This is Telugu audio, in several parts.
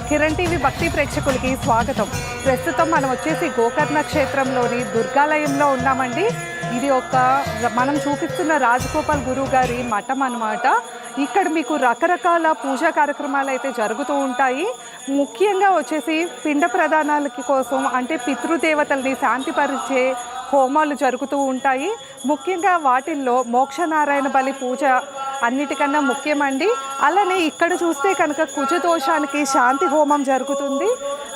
కిరణ్ టీవీ భక్తి ప్రేక్షకులకి స్వాగతం. ప్రస్తుతం మనం వచ్చేసి గోకర్ణ క్షేత్రంలోని దుర్గాలయంలో ఉన్నామండి. ఇది మనం చూపిస్తున్న రాజగోపాల్ గురువు గారి మఠం అన్నమాట. ఇక్కడ మీకు రకరకాల పూజా కార్యక్రమాలు అయితే జరుగుతూ ఉంటాయి. ముఖ్యంగా వచ్చేసి పిండ ప్రదానాలకి కోసం అంటే పితృదేవతల్ని శాంతిపరిచే హోమాలు జరుగుతూ ఉంటాయి. ముఖ్యంగా వాటిల్లో మోక్షనారాయణ బలి పూజ అన్నిటికన్నా ముఖ్యమండి. అలానే ఇక్కడ చూస్తే కనుక కుజదోషానికి శాంతి హోమం జరుగుతుంది.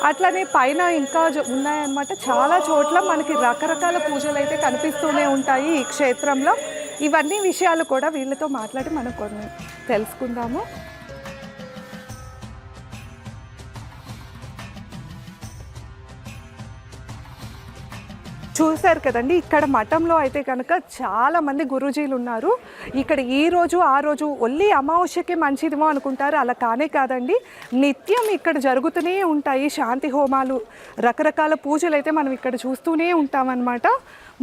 అట్లనే పైన ఇంకా ఉన్నాయన్నమాట. చాలా చోట్ల మనకి రకరకాల పూజలు అయితే కనిపిస్తూనే ఉంటాయి ఈ క్షేత్రంలో. ఇవన్నీ విషయాలు కూడా వీళ్ళతో మాట్లాడి మనం కొన్ని తెలుసుకుందాము. చూశారు కదండి, ఇక్కడ మఠంలో అయితే కనుక చాలామంది గురూజీలు ఉన్నారు. ఇక్కడ ఈ రోజు ఆ రోజు ఒళ్ళి అమావాస్యకి మంచిదిమో అనుకుంటారు, అలా కానే కాదండి. నిత్యం ఇక్కడ జరుగుతూనే ఉంటాయి శాంతి హోమాలు, రకరకాల పూజలు అయితే మనం ఇక్కడ చూస్తూనే ఉంటామన్నమాట.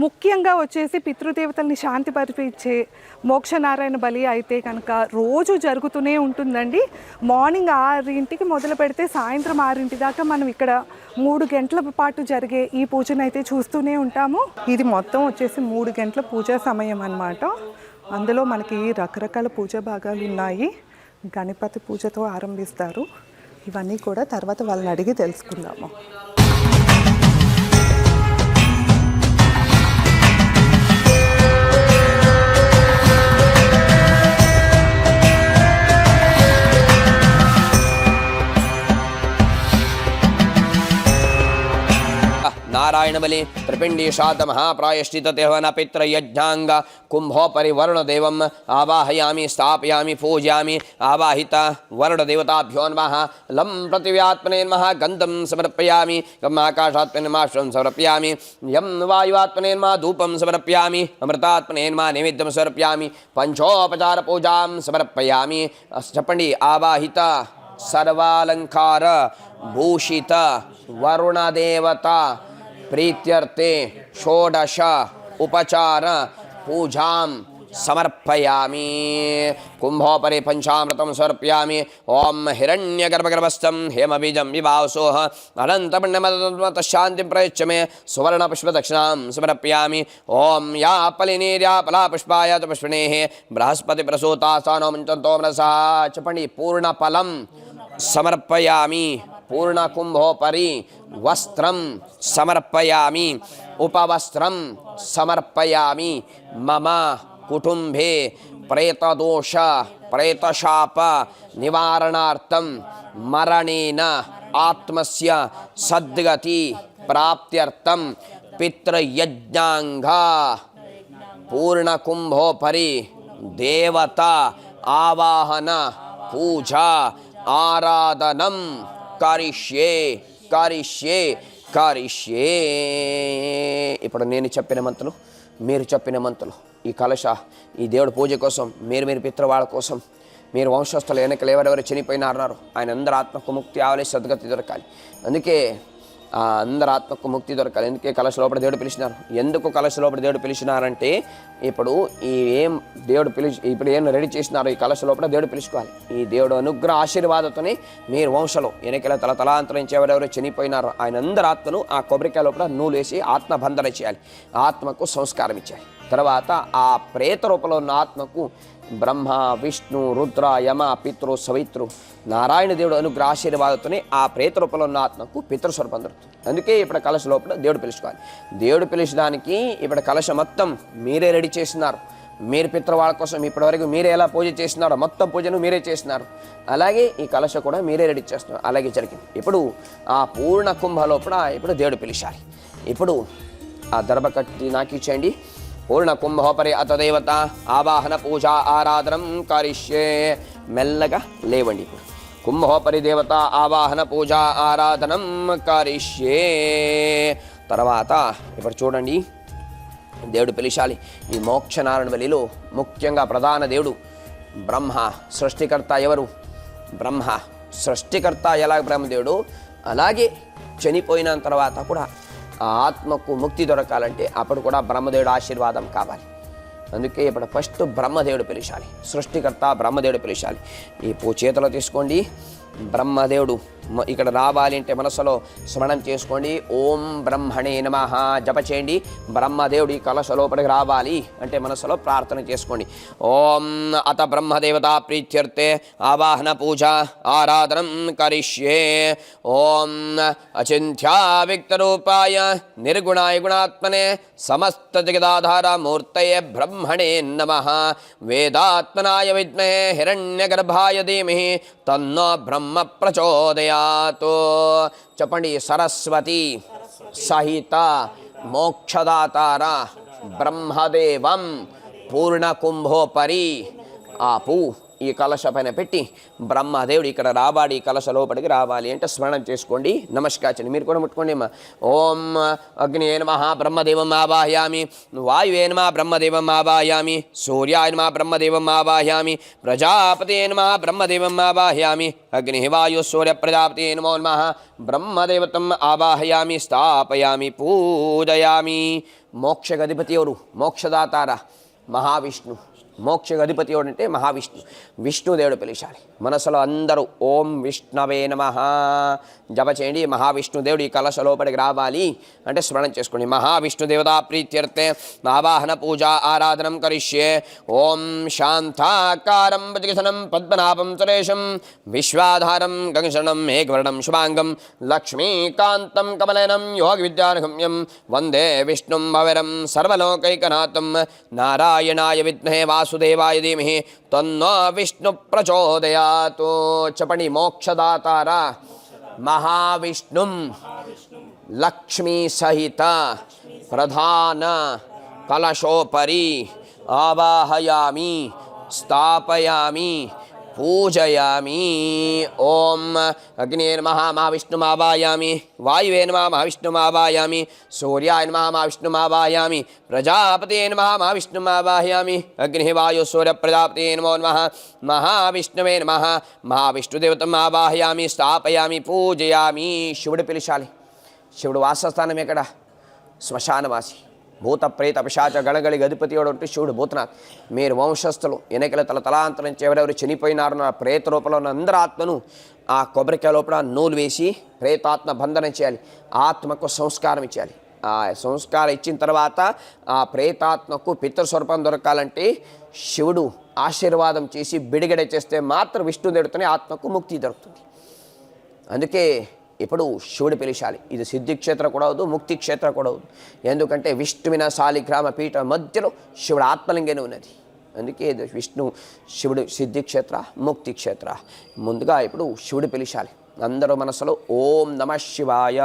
ముఖ్యంగా వచ్చేసి పితృదేవతల్ని శాంతి పరిపించే మోక్షనారాయణ బలి అయితే కనుక రోజు జరుగుతూనే ఉంటుందండి. మార్నింగ్ 6 మొదలు పెడితే సాయంత్రం 6 దాకా మనం ఇక్కడ 3 గంటల పాటు జరిగే ఈ పూజను అయితే చూస్తూనే ఉంటాము. ఇది మొత్తం వచ్చేసి 3 గంటల పూజా సమయం అన్నమాట. అందులో మనకి రకరకాల పూజా భాగాలు ఉన్నాయి. గణపతి పూజతో ఆరంభిస్తారు. ఇవన్నీ కూడా తర్వాత వాళ్ళని అడిగి తెలుసుకుందాము. नारायण बलि त्रिपिंडीशात महाप्रायश्चित देवन पित्र यज्ञांग कुंभोपरि वरुण देवम आवाहयामि स्थापयामि पूजयामि आवाहित वरुण देवताभ्यो नमः लं पृथिव्यात्मने नमः गंधं समर्पयामि यम् आकाशात्मने नमः श्रवं समर्पयामि यं वायुवात्मने नमः धूपं समर्पयामि अमृतात्मने नमः नैवेद्यं समर्पयामि पंचोपचार पूजां समर्पयामि. చెప్పండి. आवाहित सर्वालंकार भूषित वरुण देवता प्रीत्यर्थे षोडश उपचार पूजां समर्पयामि. कुंभोपरि पंचामृतं समर्पयामि. ओम हिरण्यगर्भगर्भस्थं हेमबीजं विभावसोः अनन्तपुण्यमतशान्तिं प्रयच्छ मे सुवर्णपुष्पदक्षिणां समर्पयामि. ओम या फलिनीर्या फलापुष्पाय पुष्पिणेः बृहस्पतिप्रसूतासानो मुञ्चन्तो मनसा. చెప్పండి. पूर्णफलं समर्पयामि. पूर्णकुंभोपरि वस्त्रं समर्पयामि. उपवस्त्रं समर्पयामि. मम कुटुंबे प्रेतदोष प्रेतशाप निवारणार्थं मरणेन आत्मस्य सद्गति प्राप्त्यर्थं पितृयज्ञांग पूर्णकुंभोपरि देवता आवाहन पूजा आराधनं करिष्ये करिष्ये करिष्ये. ఇప్పుడు నేను చెప్పిన మంత్రాలు, మీరు చెప్పిన మంత్రాలు, ఈ కలశ ఈ దేవుడి పూజ కోసం, మీరు పితృవాళ్ళ కోసం, మీరు వంశస్థులు వెనకలు ఎవరెవరు చనిపోయినారన్నారు ఆయన అందరి ఆత్మకు ముక్తి ఆవలి, సద్గతి దొరకాలి. అందుకే అందరి ఆత్మకు ముక్తి దొరకాలి. అందుకే కలశ లోపల దేవుడు పిలిచినారు. ఎందుకు కలశ లోపల దేవుడు పిలిచినారంటే ఇప్పుడు ఇప్పుడు ఏం రెడీ చేసినారో ఈ కలశ లోపల దేవుడు పిలుచుకోవాలి. ఈ దేవుడు అనుగ్రహ ఆశీర్వాదంతోనే మీరు వంశలో వెనకల తలాంతరించి ఎవరెవరు చనిపోయినారో ఆయన అందరి ఆత్మను ఆ కొబ్బరికాయ లోపల నూలు వేసి ఆత్మబంధన చేయాలి. ఆత్మకు సంస్కారం ఇచ్చాలి. తర్వాత ఆ ప్రేత రూపంలో ఉన్న ఆత్మకు బ్రహ్మ విష్ణు రుద్ర యమ పితృ సవిత్రు నారాయణ దేవుడు అనుగ్రహ ఆశీర్వాదంతోనే ఆ ప్రేత రూపంలో ఉన్న ఆత్మకు పితృస్వరూపం దొరుకుతుంది. అందుకే ఇప్పుడు కలశ లోపల దేవుడు పిలుచుకోవాలి. దేవుడు పిలిచడానికి ఇప్పుడు కలశ మొత్తం మీరే రెడీ చేసినారు. మీరు పితృవాళ్ళ కోసం ఇప్పటివరకు మీరే ఎలా పూజ చేసినారో మొత్తం పూజను మీరే చేసినారు. అలాగే ఈ కలశ కూడా మీరే రెడీ చేస్తున్నారు. అలాగే జరిగింది. ఇప్పుడు ఆ పూర్ణ కుంభ లోపల ఇప్పుడు దేవుడు పిలిచాలి. ఇప్పుడు ఆ దర్భ కట్టి నాకు ఇచ్చేయండి. పూర్ణ కుంభోపరి అతదేవత ఆవాహన పూజ ఆరాధనం కరిష్యే. మెల్లగా లేవండి. ఇప్పుడు కుంభోపరి దేవత ఆవాహన పూజ ఆరాధనం కరిష్యే. తర్వాత ఇప్పుడు చూడండి, దేవుడు పిలిచాలి. ఈ మోక్షనారాయణ బలిలో ముఖ్యంగా ప్రధాన దేవుడు బ్రహ్మ. సృష్టికర్త ఎవరు? బ్రహ్మ. సృష్టికర్త ఎలాగ బ్రహ్మదేవుడు, అలాగే చనిపోయిన తర్వాత కూడా ఆ ఆత్మకు ముక్తి దొరకాలంటే అప్పుడు కూడా బ్రహ్మదేవుడు ఆశీర్వాదం కావాలి. అందుకే ఇప్పుడు ఫస్ట్ బ్రహ్మదేవుడు పిలిచాలి. సృష్టికర్త బ్రహ్మదేవుడు పిలిచాలి. ఈ చేతిలో తీసుకోండి. బ్రహ్మదేవుడు ఇక్కడ రావాలి అంటే మనసులో స్మరణం చేసుకోండి. ఓం బ్రహ్మణే నమః జప చేయండి. బ్రహ్మదేవుడు ఈ కలశ లోపలికి రావాలి అంటే మనసులో ప్రార్థన చేసుకోండి. ఓం అత బ్రహ్మదేవతా ప్రీత్యర్థే ఆవాహన పూజ ఆరాధనం కరిష్యే. ఓం అచింత్యా వ్యక్తరూపాయ నిర్గుణాయ గుణాత్మనే సమస్త జగదాధార మూర్తయే బ్రహ్మణే నమః. వేదాత్మనాయ విద్మహే హిరణ్యగర్భాయ ధీమహి తన్నో బ్రహ్మ ప్రచోదయాత్. చెప్పండి. సరస్వతి సహిత మోక్షదాతార బ్రహ్మదేవం పూర్ణకుంభోపరి ఆపు. ఈ కలశ పైన పెట్టి బ్రహ్మదేవుడు ఇక్కడ రావాలి, ఈ కలశ లోపలికి రావాలి అంటే స్మరణం చేసుకోండి. నమస్కారం మీరు కూడా ముట్టుకోండి. ఓం అగ్నియే నమః బ్రహ్మదేవం ఆవాహయామి. వాయువే నమః బ్రహ్మదేవం ఆవాహయామి. సూర్యాయ నమః బ్రహ్మదేవం ఆవాహయామి. ప్రజాపతయే నమః బ్రహ్మదేవం ఆవాహయామి. అగ్ని వాయు సూర్య ప్రజాపతయే నమో నమః బ్రహ్మదేవతం ఆవాహయామి. స్థాపయామి పూజయామి. మోక్షగధిపతి ఎవరు? మోక్షదాతార మహావిష్ణు. మోక్ష అధిపతి ఎవడు అంటే మహావిష్ణు. విష్ణుదేవుడు పిలిచాలి. మనసులో అందరూ ఓం విష్ణవే నమః జప చేయండి. మహావిష్ణుదేవుడు ఈ కలశ లోపలికి రావాలి అంటే స్మరణ చేసుకోండి. మహావిష్ణుదేవతా ప్రీత్యర్థే ఆవాహన పూజ ఆరాధనం కరిష్యే. ఓం శాంతాకారం భుజగశనం పద్మనాభం సురేశం విశ్వాధారం గంగశరణం మేఘవర్ణం శుభాంగం లక్ష్మీకాంతం కమలయనం యోగ విద్యానగమ్యం వందే విష్ణుం భవరం సర్వలోకైకనాథం. నారాయణాయ విద్మహే వాసుదేవాయ ధీమహి తన్నో విష్ణు ప్రచోదయాత్. చెప్పండి. మోక్షదాతార మహావిష్ణుం లక్ష్మీ సహిత ప్రధాన కలశోపరి ఆవాహయామి స్థాపయామి పూజయామి. ఓం అగ్నే నమః మహావిష్ణుమావాయామి. వాయువే నమః మహావిష్ణుమావాయామి. సూర్యాయ నమః మహావిష్ణుమావాయామి. ప్రజాపతే నమః మహావిష్ణుమావాహయామి. అగ్ని వాయు సూర్య ప్రజాపతే నమో నమః మహావిష్ణువే నమః మహావిష్ణుదేవతం ఆవాహయామి. స్థాపయామి పూజయామి. శివుడు పిలిచాలి. శివుడు వాసస్థానం ఎక్కడ? శ్మశానవాసి. భూత ప్రేత పిశాచ గణగళి గధిపతి ఉంటే శివుడు భూతనాథ్. మీరు వంశస్థులు ఎన్నికల తలాంతరం ఎవరెవరు చనిపోయినారు నా ప్రేత రూపంలో ఉన్న అందరి ఆత్మను ఆ కొబ్బరికాయ లోపల నూలు వేసి ప్రేతాత్మ బంధనం చేయాలి. ఆత్మకు సంస్కారం ఇచ్చేయాలి. ఆ సంస్కారం ఇచ్చిన తర్వాత ఆ ప్రేతాత్మకు పితృస్వరూపం దొరకాలంటే శివుడు ఆశీర్వాదం చేసి బిడుగడ చేస్తే మాత్రం విష్ణుదేవుడితోనే ఆత్మకు ముక్తి దొరుకుతుంది. అందుకే ఇప్పుడు శివుడు పిలిచాలి. ఇది సిద్ధిక్షేత్రం కూడా అవదు, ముక్తి క్షేత్రం కూడా అవదు. ఎందుకంటే విష్ణువిన శాలిగ్రామ పీఠ మధ్యలో శివుడు ఆత్మలింగనే ఉన్నది. అందుకే ఇది విష్ణు శివుడు సిద్ధిక్షేత్ర ముక్తి క్షేత్ర. ముందుగా ఇప్పుడు శివుడు పిలిచాలి. అందరూ మనసులో ఓం నమః శివాయ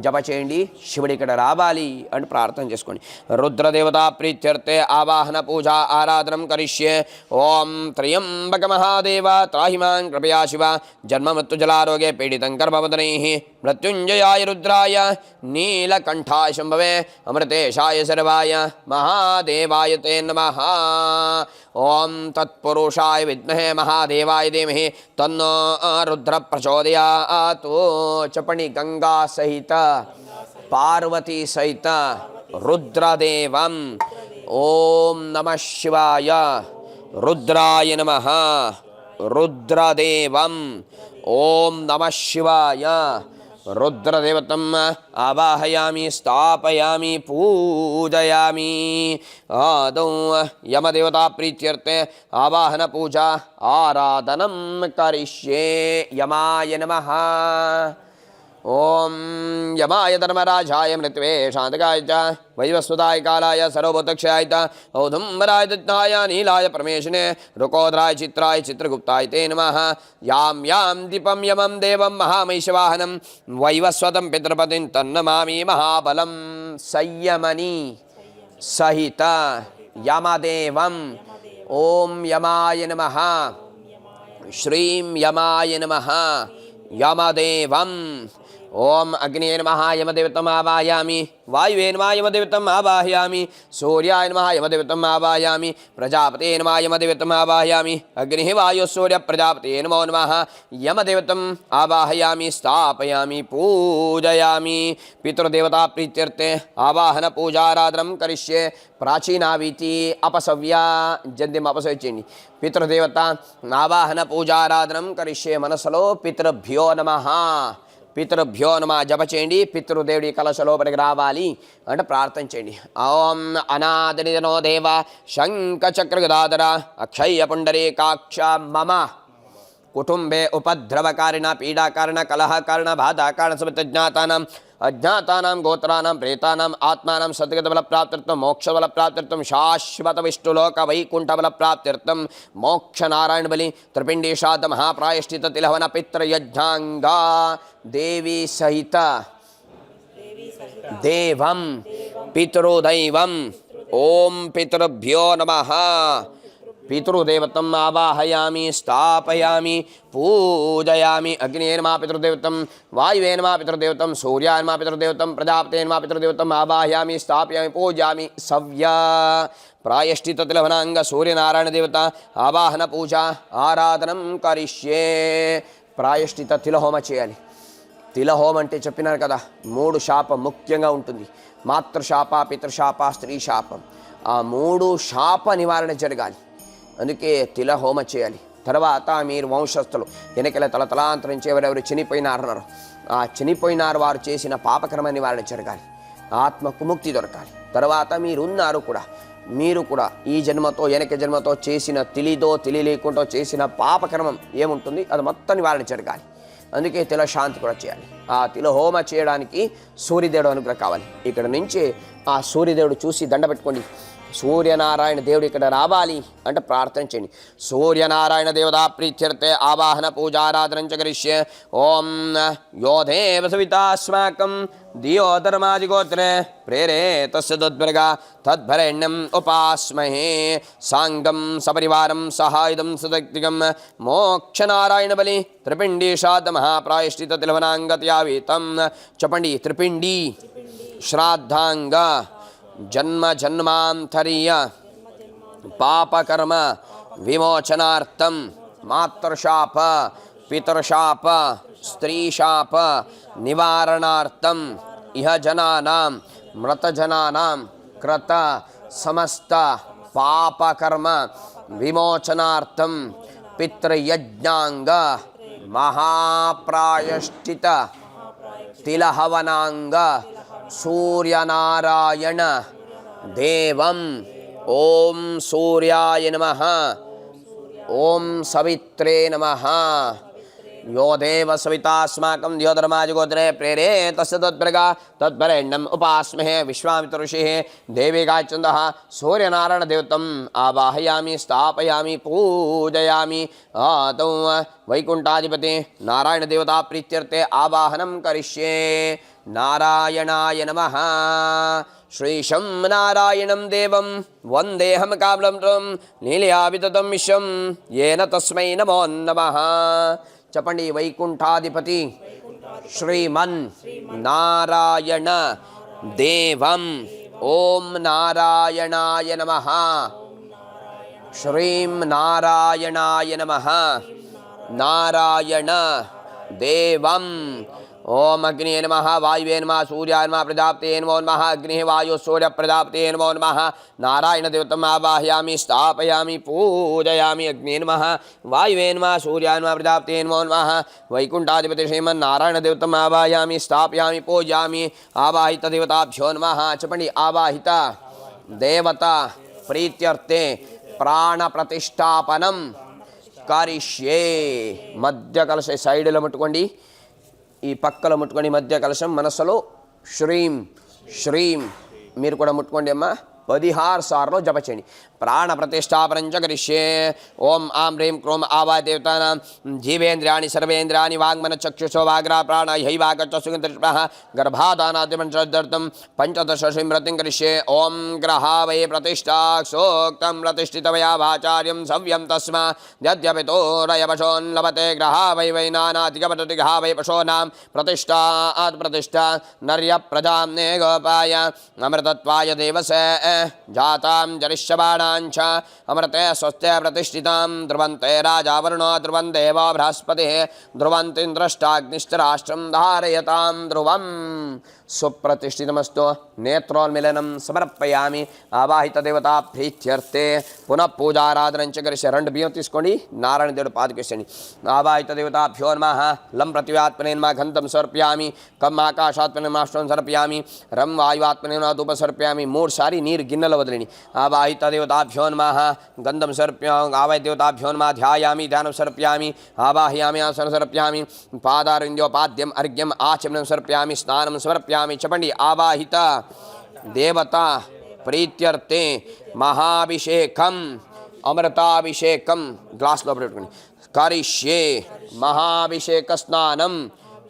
జప చేయండి. శివుడు ఇక్కడ రావాలి అని ప్రార్థన చేసుకోండి. రుద్రదేవతా ప్రీత్యర్థే ఆవాహన పూజ ఆరాధనం కరిష్యే. ఓం త్రయంబక మహాదేవ త్రాహిమాన్ కృపయా శివ జన్మమృత్యు జలారోగ్య పీడితం కర్మవదనైః మృత్యుంజయాయ రుద్రాయ నీలకంఠాయ శంభవే అమృతేశాయ శర్వాయ మహాదేవాయ తే నమః. ఓం తత్పురుషాయ విద్మహే మహాదేవాయ ధీమహి తన్నో రుద్ర ప్రచోదయాత్. చెప్పండి. గంగా సహిత పార్వతీ సహిత రుద్రదేవం. ఓం నమః శివాయ రుద్రాయ నమః రుద్రదేవం. ఓం నమః శివాయ రుద్రదేవతం ఆవాహయామి స్థాపయామి పూజయామి. ఆదౌ యమదేవతా ప్రీత్యర్థే ఆవాహన పూజ ఆరాధనం కరిష్యే. యమాయ నమః. ఓం యమాయ ధర్మరాజాయ మృత్వే శాంతకాయ చ వైవస్వతాయ కాలాయ సర్వభూతక్షయాయ చ ఔదుంబరాయ దత్తాయ నీలాయ పరమేశనే రుకోద్రాయ చిత్రాయ చిత్రగుప్తాయ తే నమః. యాం యాం దీపం యమం దేవం మహామైషవాహనం వైవస్వతం పితృపతిం తన్నమామి మహాబలం. సంయమని సహిత యమదేవం. ఓం యమాయ నమః. శ్రీం యమాయ నమః. యమదేవం. ఓం అగ్నే నమః యమదేవతం ఆవాహయామి. वायुवे नमः यमदेवतम् आवाहयामि सूर्याय नमः यमदेवतम् आवाहयामि प्रजापते नमः यमदेवतम् आवाहयामि अग्निः वायुः सूर्य प्रजापते नमो नमः यमदेवतम् आवाहयामि स्थापयामि पूजयामि पितृदेवता प्रीत्यर्थे आवाहन पूजाराधनं करिष्ये प्राचीनावीति अपसव्या जद्यम् अपसव्यचेंడి पितृदेवता आवाहन पूजाराधनं करिष्ये मनसलो पितृभ्यो नमः పితృభ్యో నమ జప చేయండి పితృదేవుడి కలశ లోపలికి రావాలి అంటే ప్రార్థన చేయండి ఓం అనాదినో దేవ శంఖచక్ర గదాధర అక్షయ పుండరీకాక్ష మమ కుటుంబే ఉపద్రవకారిణ పీడాకారిణ కలహకారిణ బాధాకారణ సమజ్ఞాతానం అజ్ఞాతానాం గోత్రానాం ప్రేతానాం ఆత్మానాం సద్గత బల ప్రాప్త్యర్థం మోక్ష బల ప్రాప్త్యర్థం శాశ్వత విష్ణులోక వైకుంఠ బల ప్రాప్త్యర్థం మోక్ష నారాయణ బలి త్రిపిండి శ్రాద్ధ మహాప్రాయశ్చిత తిలహవన పితృయజ్ఞాంగా దేవి సహిత దేవం పితృదైవం ఓం పితృభ్యో నమః पितृदेवतम् आवाहयामि स्थापयामि पूजयामि अग्निये नमः पितृदेवतं वायुवे नमः पितृदेवतं सूर्याय नमः पितृदेवतं प्रजापते नमः पितृदेवतम् आवाहयामि स्थापयामि पूजयामि सव्या प्रायश्चित्ततिलवनांग सूर्यनारायण देवता आवाहन पूजा आराधनं करिष्ये ప్రాయశ్చిత తిలహోమ చేయాలి. తిలహోమ అంటే చెప్పినారు కదా, 3 శాపం ముఖ్యంగా ఉంటుంది. మాతృశాప, పితృశాప, స్త్రీ శాపం. ఆ 3 శాప నివారణ జరగాలి. అందుకే తిలహోమ చేయాలి. తర్వాత మీరు వంశస్థులు వెనకల తలతలాంతరించి ఎవరెవరు చనిపోయినారన్నారు, ఆ చనిపోయినారు వారు చేసిన పాపకర్మ నివారణ జరగాలి. ఆత్మకు ముక్తి దొరకాలి. తర్వాత మీరు కూడా ఈ జన్మతో వెనక జన్మతో చేసిన తెలియదో తెలియలేకుండా చేసిన పాపకర్మం ఏముంటుంది అది మొత్తం నివారణ జరగాలి. అందుకే తిల శాంతి కూడా చేయాలి. ఆ తిలహోమ చేయడానికి సూర్యదేవుడు అనుగ్రహం కావాలి. ఇక్కడ నుంచి ఆ సూర్యదేవుడు చూసి దండ పెట్టుకోండి. సూర్యనారాయణ దేవుడు ఇక్కడ రావాలి అంటే ప్రార్థన చేయండి. సూర్యనారాయణ దేవతా ప్రీత్యర్థే ఆవాహన పూజారాధనం చ కరిష్యే. ఓం యో దేవ సవితాస్మాకం దియో ధర్మాదిగోత్రే ప్రేరేతస్య తద్భర్గా తద్భరేణ్యం ఉపాస్మహే సాంగం సపరివారం సహాయుధం సుదక్తిగం మోక్షనారాయణ బలి త్రిపిండి శ్రాద్ధ మహాప్రాయశ్చిత తిలవనాంగత్యావీతం. చెప్పండి, త్రిపిండి శ్రాద్ధాంగ జన్మ జన్మాంతరీయ పాపకర్మ విమోచనార్థం మాతృశాప, పితృశాప, స్త్రీశాప నివారణార్థం ఇహ జనానాం మృతజనానాం కృత సమస్త పాపకర్మ విమోచనార్థం పితృయజ్ఞాంగ మహాప్రాయశ్చిత తిలహవనాంగ సూర్యనారాయణ దేవం. ఓం సూర్యాయ నమః, ఓం సవిత్రే నమః. यो देव सवितास्माकं दियो धर्मादिगोत्रे प्रेरेतस्य तद्भर्गा तद्भरेण्यम् उपास्महे विश्वामित्र ऋषिः देवी गायचन्दः सूर्यनारायण देवतम् आवाहयामि स्थापयामि पूजयामि. आदौ वैकुण्ठाधिपति नारायण देवता प्रीत्यर्थे आवाहनं करिष्ये. नारायणाय नमः. श्रीशं नारायणं देवं वन्देऽहं कामलं तं लीलया विततं विश्वं येन तस्मै नमो नमः. చెప్పండి, వైకుంఠాధిపతి శ్రీమన్ నారాయణ దేవం. ఓం నారాయణాయ నమః. శ్రీం నారాయణాయ నమః. నారాయణ దేవం. ఓం అగ్నియే నమః, వాయువే నమః, సూర్యాయ నమః, ప్రజాపతే నమో నమః. అగ్నిః వాయుః సూర్య ప్రజాపతే నమో నమః. నారాయణ దేవతం ఆవాహయామి స్థాపయామి పూజయామి. అగ్నియే నమః, వాయువే నమః, సూర్యాయ నమః, ప్రజాపతే నమో నమః. వైకుంఠాధిపతి శ్రీమన్ నారాయణ దేవతం ఆవాహయామి స్థాపయామి పూజయామి. ఆవాహిత దేవతాభ్యో నమః. చెప్పండి, ఆవాహిత దేవత ప్రీత్యర్థే ప్రాణ ప్రతిష్టాపనం కరిష్యే. మధ్య కలశ సైడ్లో ముట్టుకోండి, ఈ పక్కలో ముట్టుకోండి. మధ్య కలశం మనసులో శ్రీం శ్రీం. మీరు కూడా ముట్టుకోండి అమ్మా. 16 సార్లు జప చేయండి. ప్రాణ ప్రతిష్టాపనం చ కరిష్యే. ఓం ఆం హ్రీం క్రోం ఆవాయ దేవతానాం జీవేంద్రియాణి సర్వేంద్రియాణి వాంగ్మన చక్షుషో వాగ్రా ప్రాణ హైవాగచ్చ సుగంధ గర్భాధానాద్యమంత్రదర్థం 15 స్మృతిం కరిష్యే. ఓం గ్రహావై ప్రతిష్టా సోక్తం ప్రతిష్ఠితమయా వాచార్యం సవ్యం తస్మా యద్యపితోరయవశోన్లభతే గ్రహావై వై నానాధికపతతి గ్రహావై పశోనాం ప్రతిష్టా ప్రతిష్ఠా నర్య ప్రజాం నే గోపాయ అమృతత్వాయ దేవసే జాతాం జరిష్యబాణ अमृते स्वस्थे प्रतिष्ठितां ध्रुवन्ते राजावरुणो ध्रुवं देवो बृहस्पतिः ध्रुवन्तीन्द्रष्टाग्निश्च राष्ट्रं धारयतां ध्रुवं सुप्रतिष्ठितमस्तु. नेत्रोन्मिलनं समर्पयामि. आवाहित देवता प्रीत्यर्थे पुनः पूजाराधनं च करिष्ये. 2 बिయ్యం తీసుకోండి, నారాయణ దేవుడి పాదకేసండి. ఆవాహిత దేవతాభ్యో నమః. లం పృథివ్యాత్మనే నమః గంధం సమర్పయామి. కం ఆకాశాత్మనే నమః అష్టం సమర్పయామి. రం వాయువాత్మనే నమః ధూప సమర్పయామి. 3 సారి నీరు గిన్నెలో వదిలేండి. ఆవాహిత దేవతాభ్యో నమః గంధం సమర్పయామి. ఆవాహిత దేవతాభ్యో నమః ధ్యాయామి ధ్యానం సమర్పయామి. ఆవాహయామి ఆసనం సమర్పయామి. పాదారవింద్యోపాద్యం అర్ఘ్యం ఆచమనం సమర్పయామి. స్నానం సమర్పయామి. చెప్పండి. ఆవాహిత దేవత ప్రీత్యర్థే మహాభిషేకం అమృతాభిషేకం గ్లాస్ లోపల పెట్టుకోండి. కరిష్యే మహాభిషేక స్నానం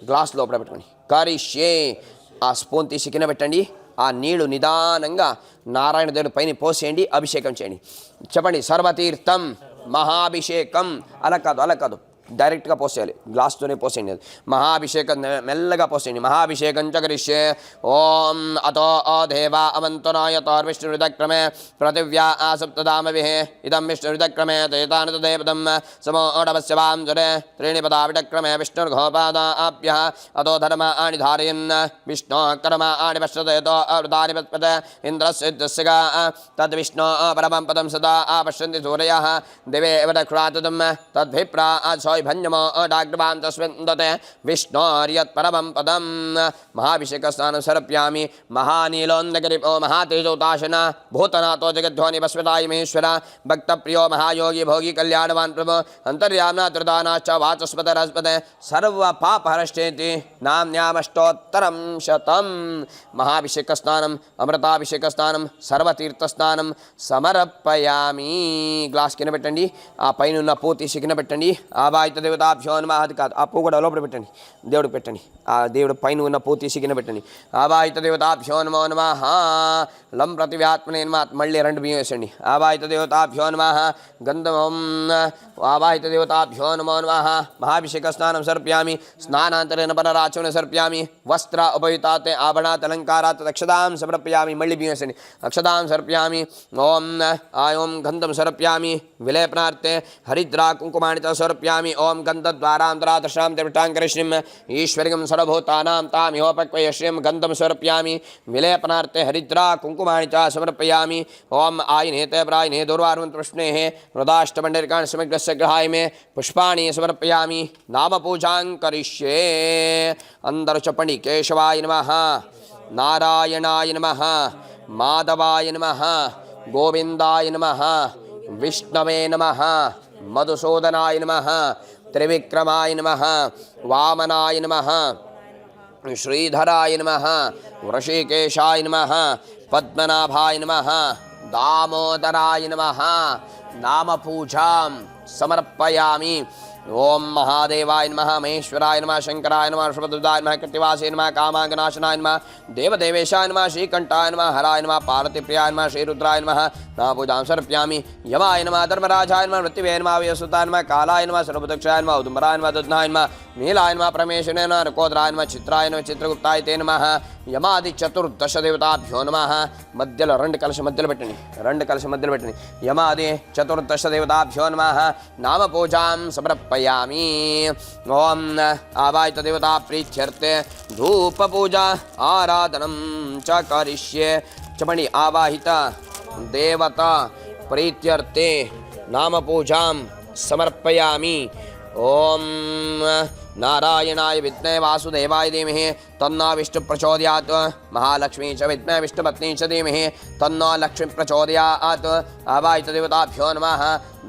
గ్లాస్ లోపల పెట్టుకోండి. కరిష్యే. ఆ స్పూన్ తీసి కింద పెట్టండి. ఆ నీళ్లు నిదానంగా నారాయణ దేవుడి పైన పోసేయండి. అభిషేకం చేయండి. చెప్పండి. సర్వతీర్థం మహాభిషేకం. అలా కాదు డైరెక్ట్గా పోసేయాలి. గ్లాస్తోనే పోసేయండి. మహాభిషేకం మెల్లగా పోసేయండి. మహాభిషేకం చ కరిష్యే. ఓం అతో దేవా అవంతనాయతోర్విష్ణురుదక్రమే పృథివ్యా ఆసప్తదామవిః ఇదం విష్ణురుదక్రమే తేతానతదేవతం సమోడవస్యవాం జరే త్రీణి పదావిటక్రమే విష్ణుర్ఘోపాదాభ్యः అతో ధర్మాణి ధారయన్ విష్ణోకర్మాణి పశ్యతేతో అవృతాని పత్పత ఇంద్రస్య తద్విష్ణో పరమం పదం సదా పశ్యంతి సూరయः దివే దక్షిణాతతం తద్భిప్రా भंजमो डाग्रवां तस्मिन् दते विष्णोर्यत् परमं पदं. महाभिषेक स्नानं समर्पयामि. महानीलोन्दगिरिपो महातेजोताशन भूतनाथो जगद्ध्वनि भस्मदाय महेश्वर भक्तप्रियो महायोगी भोगी कल्याणवान् प्रभो अन्तर्याम्ना त्रिदानाश्च वाचस्पतिरस्पते सर्वपापहरश्चेति नाम्न्यामष्टोत्तरं शतं. महाभिषेक स्नानं अमृताभिषेक स्नानं सर्वतीर्थस्नानं సమర్పయామి. గ్లాస్ కింద పెట్టండి. ఆ పైన ఉన్న పూ తీసి కింద పెట్టండి. ఆవాహిత దేవతాభ్యో నమః. అది కాదు, ఆ పూ కూడా లోపల పెట్టండి. దేవుడికి పెట్టండి. ఆ దేవుడు పైన ఉన్న పూ తీసి కింద పెట్టండి. ఆవాహిత దేవతాభ్యో నమో నమః. లం పృథివ్యాత్మనే నమః. మళ్ళీ 2 బియ్యం వేసండి. ఆవాహిత దేవతాభ్యో నమః గంధం. ఆవాహిత దేవతాభ్యో నమో నమః. మహాభిషేక స్నానం సమర్పయామి. స్నానాంతరేణ పరరాచమన సమర్పయామి. వస్త్ర ఉపయుతాతే ఆభరణాత్ అలంకారాత్ అక్షతాం సమర్పయామి. మళ్ళీ బియ్యం వేసండి. అక్షతాం సమర్పయామి. ఓం ఓం గంధం సమర్పయామి. విలేపనార్థే హరిద్రా కుంకుమాణి సమర్పయామి. ఓం గంధద్వారాంతరాదర్శాం తిరుటాంకరిష్ణిం ఈశ్వరిగం సర్వభూతానాం తామిహోపక్వయశ్రీం గంధం సమర్పయామి. విలేపనార్థే హరిద్రా కుంకుమాణి చ సమర్పయామి. ఓం ఆయనేతే ప్రాయనే దూర్వారుం తృష్ణేః హృదాష్టమండరికాణి సమగ్రస్య గ్రహాయ మే పుష్పాణి సమర్పయామి. నామపూజాం కరిష్యే. అందరూ చెప్పండి. కేశవాయ నమః, నారాయణాయ నమః, మాధవాయ నమః, గోవిందాయ నమః, విష్ణవే నమః, మధుసూదనాయ నమః, త్రివిక్రమాయ నమః, వామనాయ నమః, శ్రీధరాయ నమః, వృషికేశాయ నమః, పద్మనాభాయ నమః, దామోదరాయ నమః. నామపూజాం సమర్పయామి. ఓం మహాదేవాయ నమః, మహేశ్వరాయ నమః, శంకరాయ నమః, శుభదుదాయ నమః, కృత్తివాసే నమః, కామాంగనాశనాయ నమః, దేవదేవేశాయ నమః, శ్రీకంఠాయ నమః, హరాయ నమః, పార్వతీప్రియాయ నమః, శ్రీరుద్రాయ నమః. నామపూజాం సమర్పయామి. యమాయ నమః, ధర్మరాజాయ నమః, మృత్యువే నమః, వయసుతాయ నమః, కాలాయ నమః, సర్వదక్షాయ నమః, ఉదుంబరాయ నమః, దద్నాయ నమః, నీలాయ నమః, పరమేశ్వరాయ నమః, రుకోద్రాయ నమః, చిత్రాయ నమః, చిత్రగుప్తాయ తే నమః. యమాది చతుర్దశ దేవతాభ్యో నమః. మధ్యలో 2 కలశ మధ్యలో పెట్టండి. 2 కలశ మధ్యలో పెట్టండి. యమాది చతుర్దశ దేవతాభ్యో నమః. నామపూజాం సమర్పయామి. ఓం ఆవాహిత దేవతా ప్రీత్యర్థే ధూప పూజ ఆరాధనం చ కరిష్యే. చెప్పండి. ఆవాహిత దేవత ప్రీత్యర్థే నామపూజాం సమర్పయామి. ఓం नारायणाय विद्महे वासुदेवाय धीमहि तन्नो विष्णु प्रचोदयात्. महालक्ष्मी च विद्महे विष्णुपत्नी च धीमहि तन्नो लक्ष्मी प्रचोदयात्. आवाहित देवताभ्यो नमः.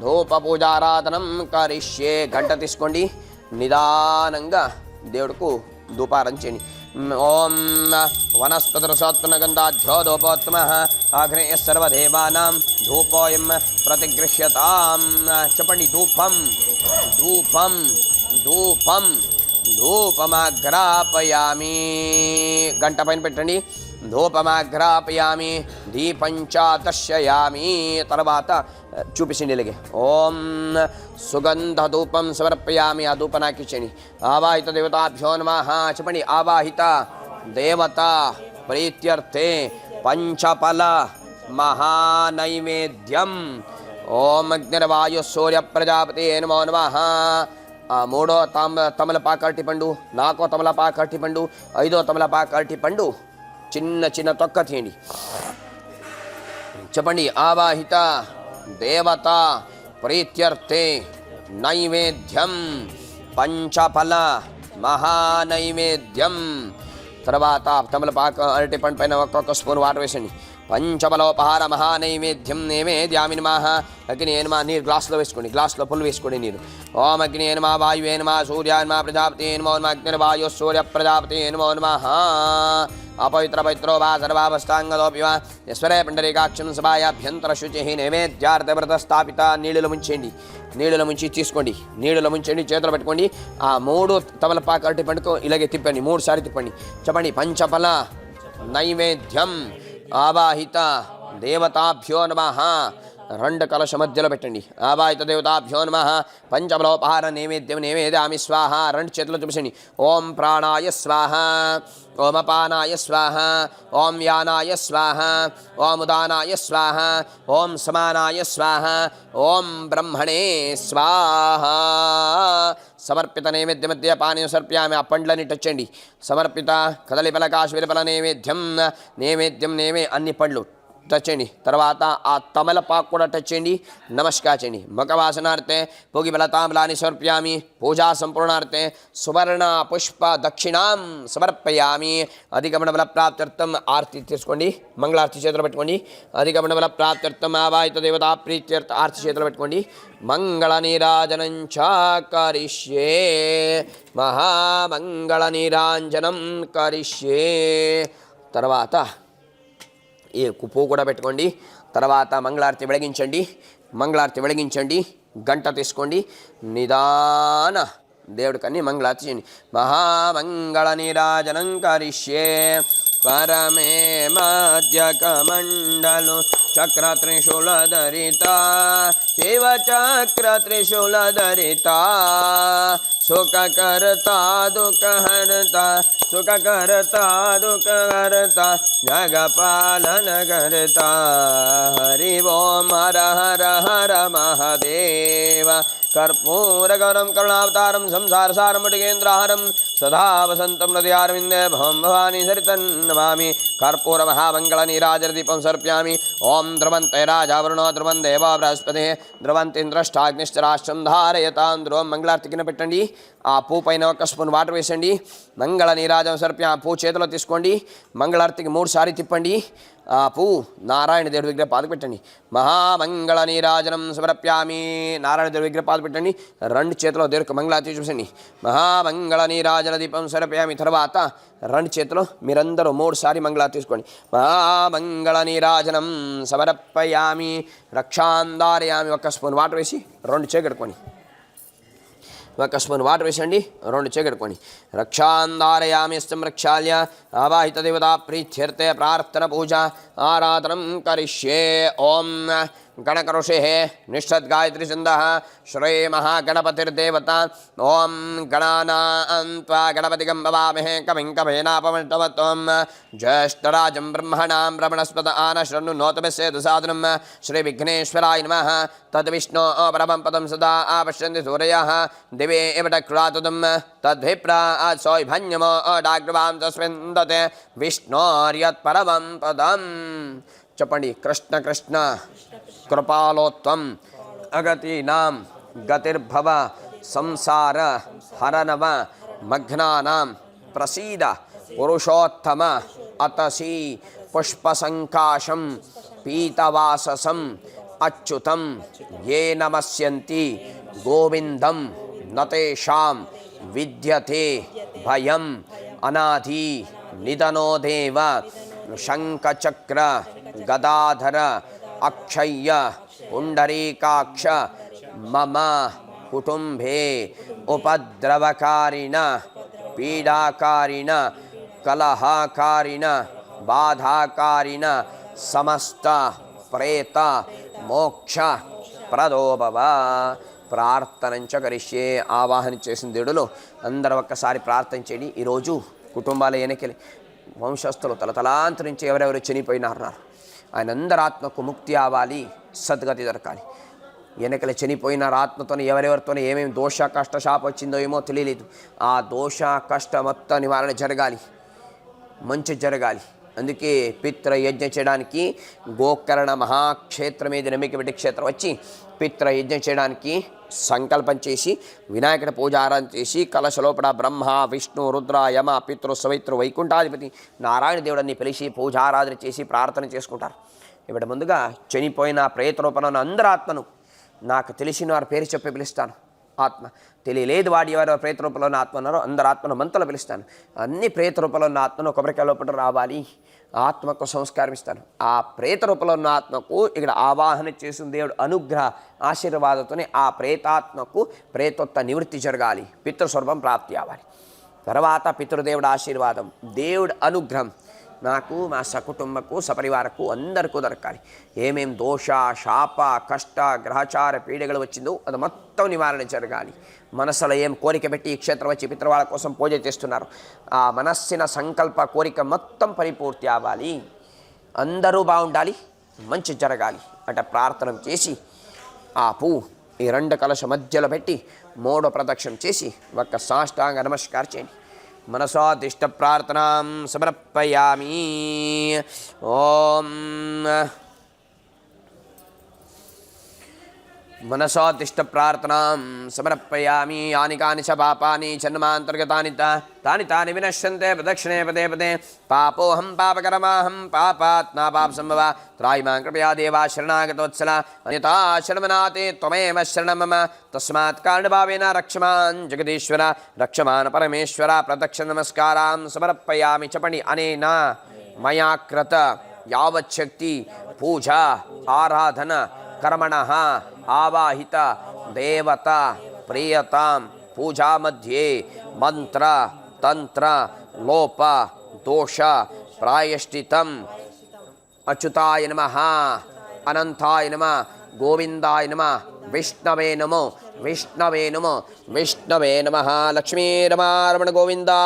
धूप पूजाराधनं करिष्ये. గంట తీసుకోండి. నిదానంగా దేవుడికి ధూపారం చేయండి. ఓం వనస్పతిరసోత్పన్నగంధాఢ్యో ధూపోత్తమః आग्नेय सर्वदेवानां धूपोऽयं प्रतिगृह्यतां చెప్పండి ధూపం ధూపం ధూపం ధూపమాగ్రాపయామి గంట పైన పెట్టండి ధూపమాగ్రాపయామి దీపంచ దర్శయామి తర్వాత చూపించండి ఇలాగే ఓం సుగంధ ధూపం సమర్పయామి ఆ ధూప నాకు ఇచ్చండి ఆవాహిత దేవతాభ్యో నమః చెప్పండి ఆవాహిత దేవత ప్రీత్యర్థే పంచఫల మహానైవేద్యం ఓం అగ్నిర్వాయు సూర్య ప్రజాపతి నమో నమః మూడో తమలపాకు అరటిపండు నాకో తమలపాకు అరటిపండు ఐదో తమలపాకు అరటిపండు చిన్న చిన్న తొక్క తీయండి చెప్పండి ఆవాహిత దేవత ప్రీత్యర్థే నైవేద్యం పంచఫల మహానైవేద్యం తర్వాత తమలపాకు అరటిపండు పైన ఒక్కొక్క స్పూన్ వాటర్ వేసండి పంచబలోపహార మహానైవేద్యం నైవేద్యామి నమః అగ్ని నమః నీరు గ్లాసులో వేసుకోండి గ్లాసులో ఫుల్ వేసుకోండి నీరు ఓం అగ్ని నమః వాయువే నమః సూర్యాయ నమః ప్రజాపతి నమో నమః అగ్నిర్వాయు సూర్య ప్రజాపతి నమో నమః అపవిత్ర పవిత్రో వా సర్వావస్థాంగదోపి వా ఈశ్వరే పుండరీకాక్షం సభాయాభ్యంతర శుచి నైవేద్యార్థవ్రత స్థాపిత నీళ్ళలో ముంచేయండి నీళ్ళలో ముంచి తీసుకోండి నీళ్ళలో ముంచండి చేతులు పెట్టుకోండి ఆ మూడు తమలపాకు అరటి పండుకు ఇలాగే తిప్పండి 3 సార్లు తిప్పండి చెప్పండి పంచఫల నైవేద్యం ఆవాహిత దేవతాభ్యో నమః 2 కలశ మధ్యలో పెట్టండి ఆవాహిత దేవతాభ్యో నమః పంచబలోపహార నైవేద్యం నైవేద్యామి స్వాహ 2 చేతులు చూపించండి ఓం ప్రాణాయ స్వాహ ఓం అపానాయ స్వాహ ఓం యానాయ స్వాహ ఓం ఉదానాయ స్వాహ ఓం సమానాయ స్వాహ ఓం బ్రహ్మణే స్వాహ సమర్పిత నైవేద్య మధ్య పానీయం సమర్ప్యామి ఆ పండ్లని టచ్ సమర్పిత కదలి పలకాశ విలపల నైవేద్యం నైవేద్యం అన్ని పండ్లు టచ్ చేయండి తర్వాత ఆ తమలపాకు కూడా టచ్ చేయండి నమస్కారం చేయండి ముఖవాసనార్థే భోగి బలతాంబలాన్ని సమర్ప్యామి పూజా సంపూర్ణార్థే సువర్ణ పుష్ప దక్షిణాం సమర్పయామి అధిగమన బల ప్రాప్త్యర్థం ఆర్తి తీసుకోండి మంగళార్తి చేతులు పెట్టుకోండి అధిగమన బల ప్రాప్త్యర్థం ఆవాహిత దేవతా ప్రీత్యర్థ ఆర్తి చేతులు పెట్టుకోండి మంగళ నీరాజనం చ కరిష్యే మహామంగళ నీరాంజనం కరిష్యే తర్వాత ఈ పువ్వు కూడా పెట్టుకోండి తర్వాత మంగళారతి వెలిగించండి గంట తీసుకోండి నిదాన దేవుడికన్నీ మంగళారతి చేయండి మహామంగళ నీరాజనం కరిష్యే పరమే మధ్యకమండలు చక్ర త్రిశూలధరిత శివ చక్ర త్రిశూలధరిత సుఖకర్త దుఃఖహర్త సుఖకర్త దుఃఖహర్త జగపాలన కర్త హరి ఓం హర హర హర మహదేవ कर्पूरगौरं करुणावतारं संसारसारं मृगेन्द्रहारं सदा वसन्तं हृदयारविन्दे भवं भवानी सरितं नमामि कर्पूरमहामङ्गलनीराजनदीपं सर्पयामि ॐ ध्रुवन्ते राजावरुणो ध्रुवं देवो बृहस्पतिः ध्रुवन्तीन्द्रष्टाग्निश्च राष्ट्रं धारयतां ध्रुवं మంగళార్తికిన పెట్టండి ఆ పూ పైన 1 స్పూన్ వాటర్ వేసండి మంగళ నీరాజం సర్పి ఆ పూ చేతిలో తీసుకోండి మంగళార్తికి 3 సార్లు తిప్పండి ఆ పువ్వు నారాయణ దేవుడి విగ్రహ పాదకు పెట్టండి మహామంగళ నీరాజనం సమర్ప్యామి నారాయణ దేవుడి విగ్రహ పాదకు పెట్టండి 2 చేతిలో దేవుడికి మంగళారతి చూపించండి మహామంగళ నీరాజన దీపం సమర్ప్యామి తర్వాత 2 చేతిలో మీరందరూ 3 సార్లు మంగళారతి తీసుకోండి మహామంగళ నీరాజనం సమర్పయామి రక్షాంధారయామి 1 స్పూన్ వాటర్ వేసి 2 చేకడుకోండి 1 స్పూన్ వాటర్ వేసండి 2 చేకడుకోండి రక్షాంధారయామిస్తం రక్షాల్య ఆవాహిత దేవతా ప్రీత్యర్థే ప్రార్థన పూజ ఆరాధనం కరిష్యే ఓం गणकऋषेः निष्ठद्गायत्री छन्दः श्री महागणपतिर्देवता ओं गणानां त्वा गणपतिगं भवामहे कविं कवीनापमष्टवत्वं ज्येष्ठराजं ब्रह्मणां ब्रह्मणस्पत आनशृणुनोतमस्येदसादनं श्रीविघ्नेश्वराय नमः तद्विष्णो परमं पदं सदा आपश्यन्ति सूरयः दिवे एव टक्रातुदं तद्भिप्रा सौभन्यमो डाग्रवां तस्मिन्दते विष्णोर्यत्परमं पदं చెప్పండి కృష్ణ కృష్ణ కృపాలోత్వం అగతీనాం గతిర్భవ సంసార హరనవ మగ్నానాం ప్రసీద పురుషోత్తమ అతసి పుష్పసంకాశం పీతవాససం అచ్యుతం ఏ నమస్యంతి గోవిందం నతేషాం విద్యతే భయం అనాధి నిధనో దేవ శంఖచక్ర గదాధర అక్షయ్య పుండరీకాక్ష మమ కుటుంబే ఉపద్రవకారిణ పీడాకారిణ కలహకారిణ బాధాకారిణ సమస్త ప్రేత మోక్ష ప్రదోభవ. ప్రార్థనంచ కరిష్యే. ఆవాహన చేసిన దేవుడులో అందరూ ఒక్కసారి ప్రార్థన చేయండి. ఈరోజు కుటుంబాల వెనకలి వంశస్థులు తలతలాంతరించి ఎవరెవరు చనిపోయినారన్నారు, ఆయన అందరి ఆత్మకు ముక్తి అవ్వాలి, సద్గతి దొరకాలి. వెనకల చనిపోయిన ఆత్మతో ఎవరెవరితో ఏమేమి దోష కష్ట శాప వచ్చిందో ఏమో తెలియలేదు. ఆ దోష కష్ట మొత్తం నివారణ జరగాలి, మంచి జరగాలి. అందుకే పితృ యజ్ఞం చేయడానికి గోకర్ణ మహాక్షేత్రం మీద నమ్మిక పెట్టి క్షేత్రం వచ్చి పితృ యజ్ఞం చేయడానికి సంకల్పం చేసి వినాయకుడి పూజ ఆరాధన చేసి కలశలోపడ బ్రహ్మ విష్ణు రుద్ర యమ పితృ సవిత్రు వైకుంఠాధిపతి నారాయణ దేవుడిని పిలిచి పూజ ఆరాధన చేసి ప్రార్థన చేసుకుంటారు. ఇప్పుడు ముందుగా చనిపోయిన ప్రేత రూపంలో ఉన్న అందరి ఆత్మను నాకు తెలిసిన వారి పేరు చెప్పి పిలుస్తాను. ఆత్మ తెలియలేదు వాడి ఎవరు ప్రేత రూపంలో ఉన్న ఆత్మ ఉన్నారో అందరు ఆత్మను మంతలో పిలుస్తాను. అన్ని ప్రేత రూపంలో ఉన్న ఆత్మను కొబ్బరికాయ లోపల రావాలి, ఆత్మకు సంస్కారం ఇస్తాను. ఆ ప్రేత రూపంలో ఉన్న ఆత్మకు ఇక్కడ ఆవాహన చేసిన దేవుడు అనుగ్రహ ఆశీర్వాదంతోనే ఆ ప్రేతాత్మకు ప్రేతోత్త నివృత్తి జరగాలి, పితృస్వర్గం ప్రాప్తి అవ్వాలి. తర్వాత పితృదేవుడు ఆశీర్వాదం, దేవుడు అనుగ్రహం నాకు మా సకుటుంబకు సపరివారకు అందరికీ దొరకాలి. ఏమేం దోష శాప కష్ట గ్రహచార పీడగలు వచ్చిందో అది మొత్తం నివారణ జరగాలి. మనసులో ఏం కోరిక పెట్టి ఈ క్షేత్రం వచ్చి పితృవాళ్ళ కోసం పూజ చేస్తున్నారు, ఆ మనస్సిన సంకల్ప కోరిక మొత్తం పరిపూర్తి అవ్వాలి, అందరూ బాగుండాలి, మంచి జరగాలి అంటే ప్రార్థన చేసి ఆ పువ్వు ఈ రెండు కలశ మధ్యలో పెట్టి 3 ప్రదక్షిణం చేసి ఒక్క సాష్టాంగ నమస్కారం చేయండి. మనసాదిష్ట ప్రార్థనాం సమర్పయామి. ఓం మనసాదిష్ట ప్రార్థనాం సమర్పయామి. యాని కాని చ పాపాని జన్మాంతర్గతాని తాని తాని వినశ్యంతే ప్రదక్షిణే పదే పదే. పాపోహం పాపకరమాహం పాపాత్మా పాప సంభవ. త్రాయిమాం కృపయా దేవా శరణాగతోత్సల. అన్యతా శరణమనాతే త్వమేవ శరణం మమ. తస్మాత్ కారణభావేన రక్షమాన్ జగదీశ్వర రక్షమాన్ పరమేశ్వర. ప్రదక్షిణ నమస్కారాం సమర్పయామి. చెప్పండి. అనేన మయా కృత యావచ్చక్తి పూజ ఆరాధన కర్మణః ఆవాహిత దేవత ప్రియతాం పూజా మధ్యే మంత్ర తంత్ర లోప దోష ప్రాయశ్చితం. అచ్యుతాయ నమః, అనంతాయ నమః, గోవిందాయ నమః, విష్ణవే నమో విష్ణవే నమో విష్ణవే నమః. లక్ష్మీ రమారమణ గోవిందా.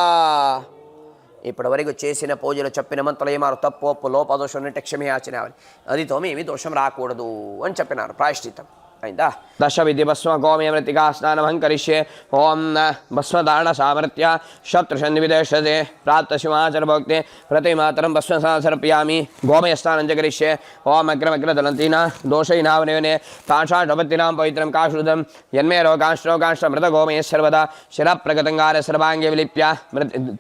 ఇప్పటివరకు చేసిన పూజలు చెప్పిన మంత్రులు ఏమారు తప్పు ఒప్పు లోపదోషం ఉన్నట్టు క్షమయాచనాలి, అది తోమేమి దోషం రాకూడదు అని చెప్పినారు. ప్రాయశ్చితం అయిందా? దశ విధి భస్మ గోమే మృతికా స్నానం కరిష్యే. ఓం భస్మధారణ సామర్థ్య శత్రుషన్నివిదేశతే ప్రాప్త శివాచర భోక్తే ప్రతిమాతరం భస్మ సమర్పయామి. గోమయ స్నానం చ కరిష్యే. ఓం అగ్రమగ్రదలంతీన దోషైనావనే తాషాఢపత్తినాం పవిత్రం కాశ్రుతం యన్మే రోగాంశ్రోగాంశ్ర మృత గోమయ సర్వదా శిర ప్రగతంగార సర్వాంగే విలిప్య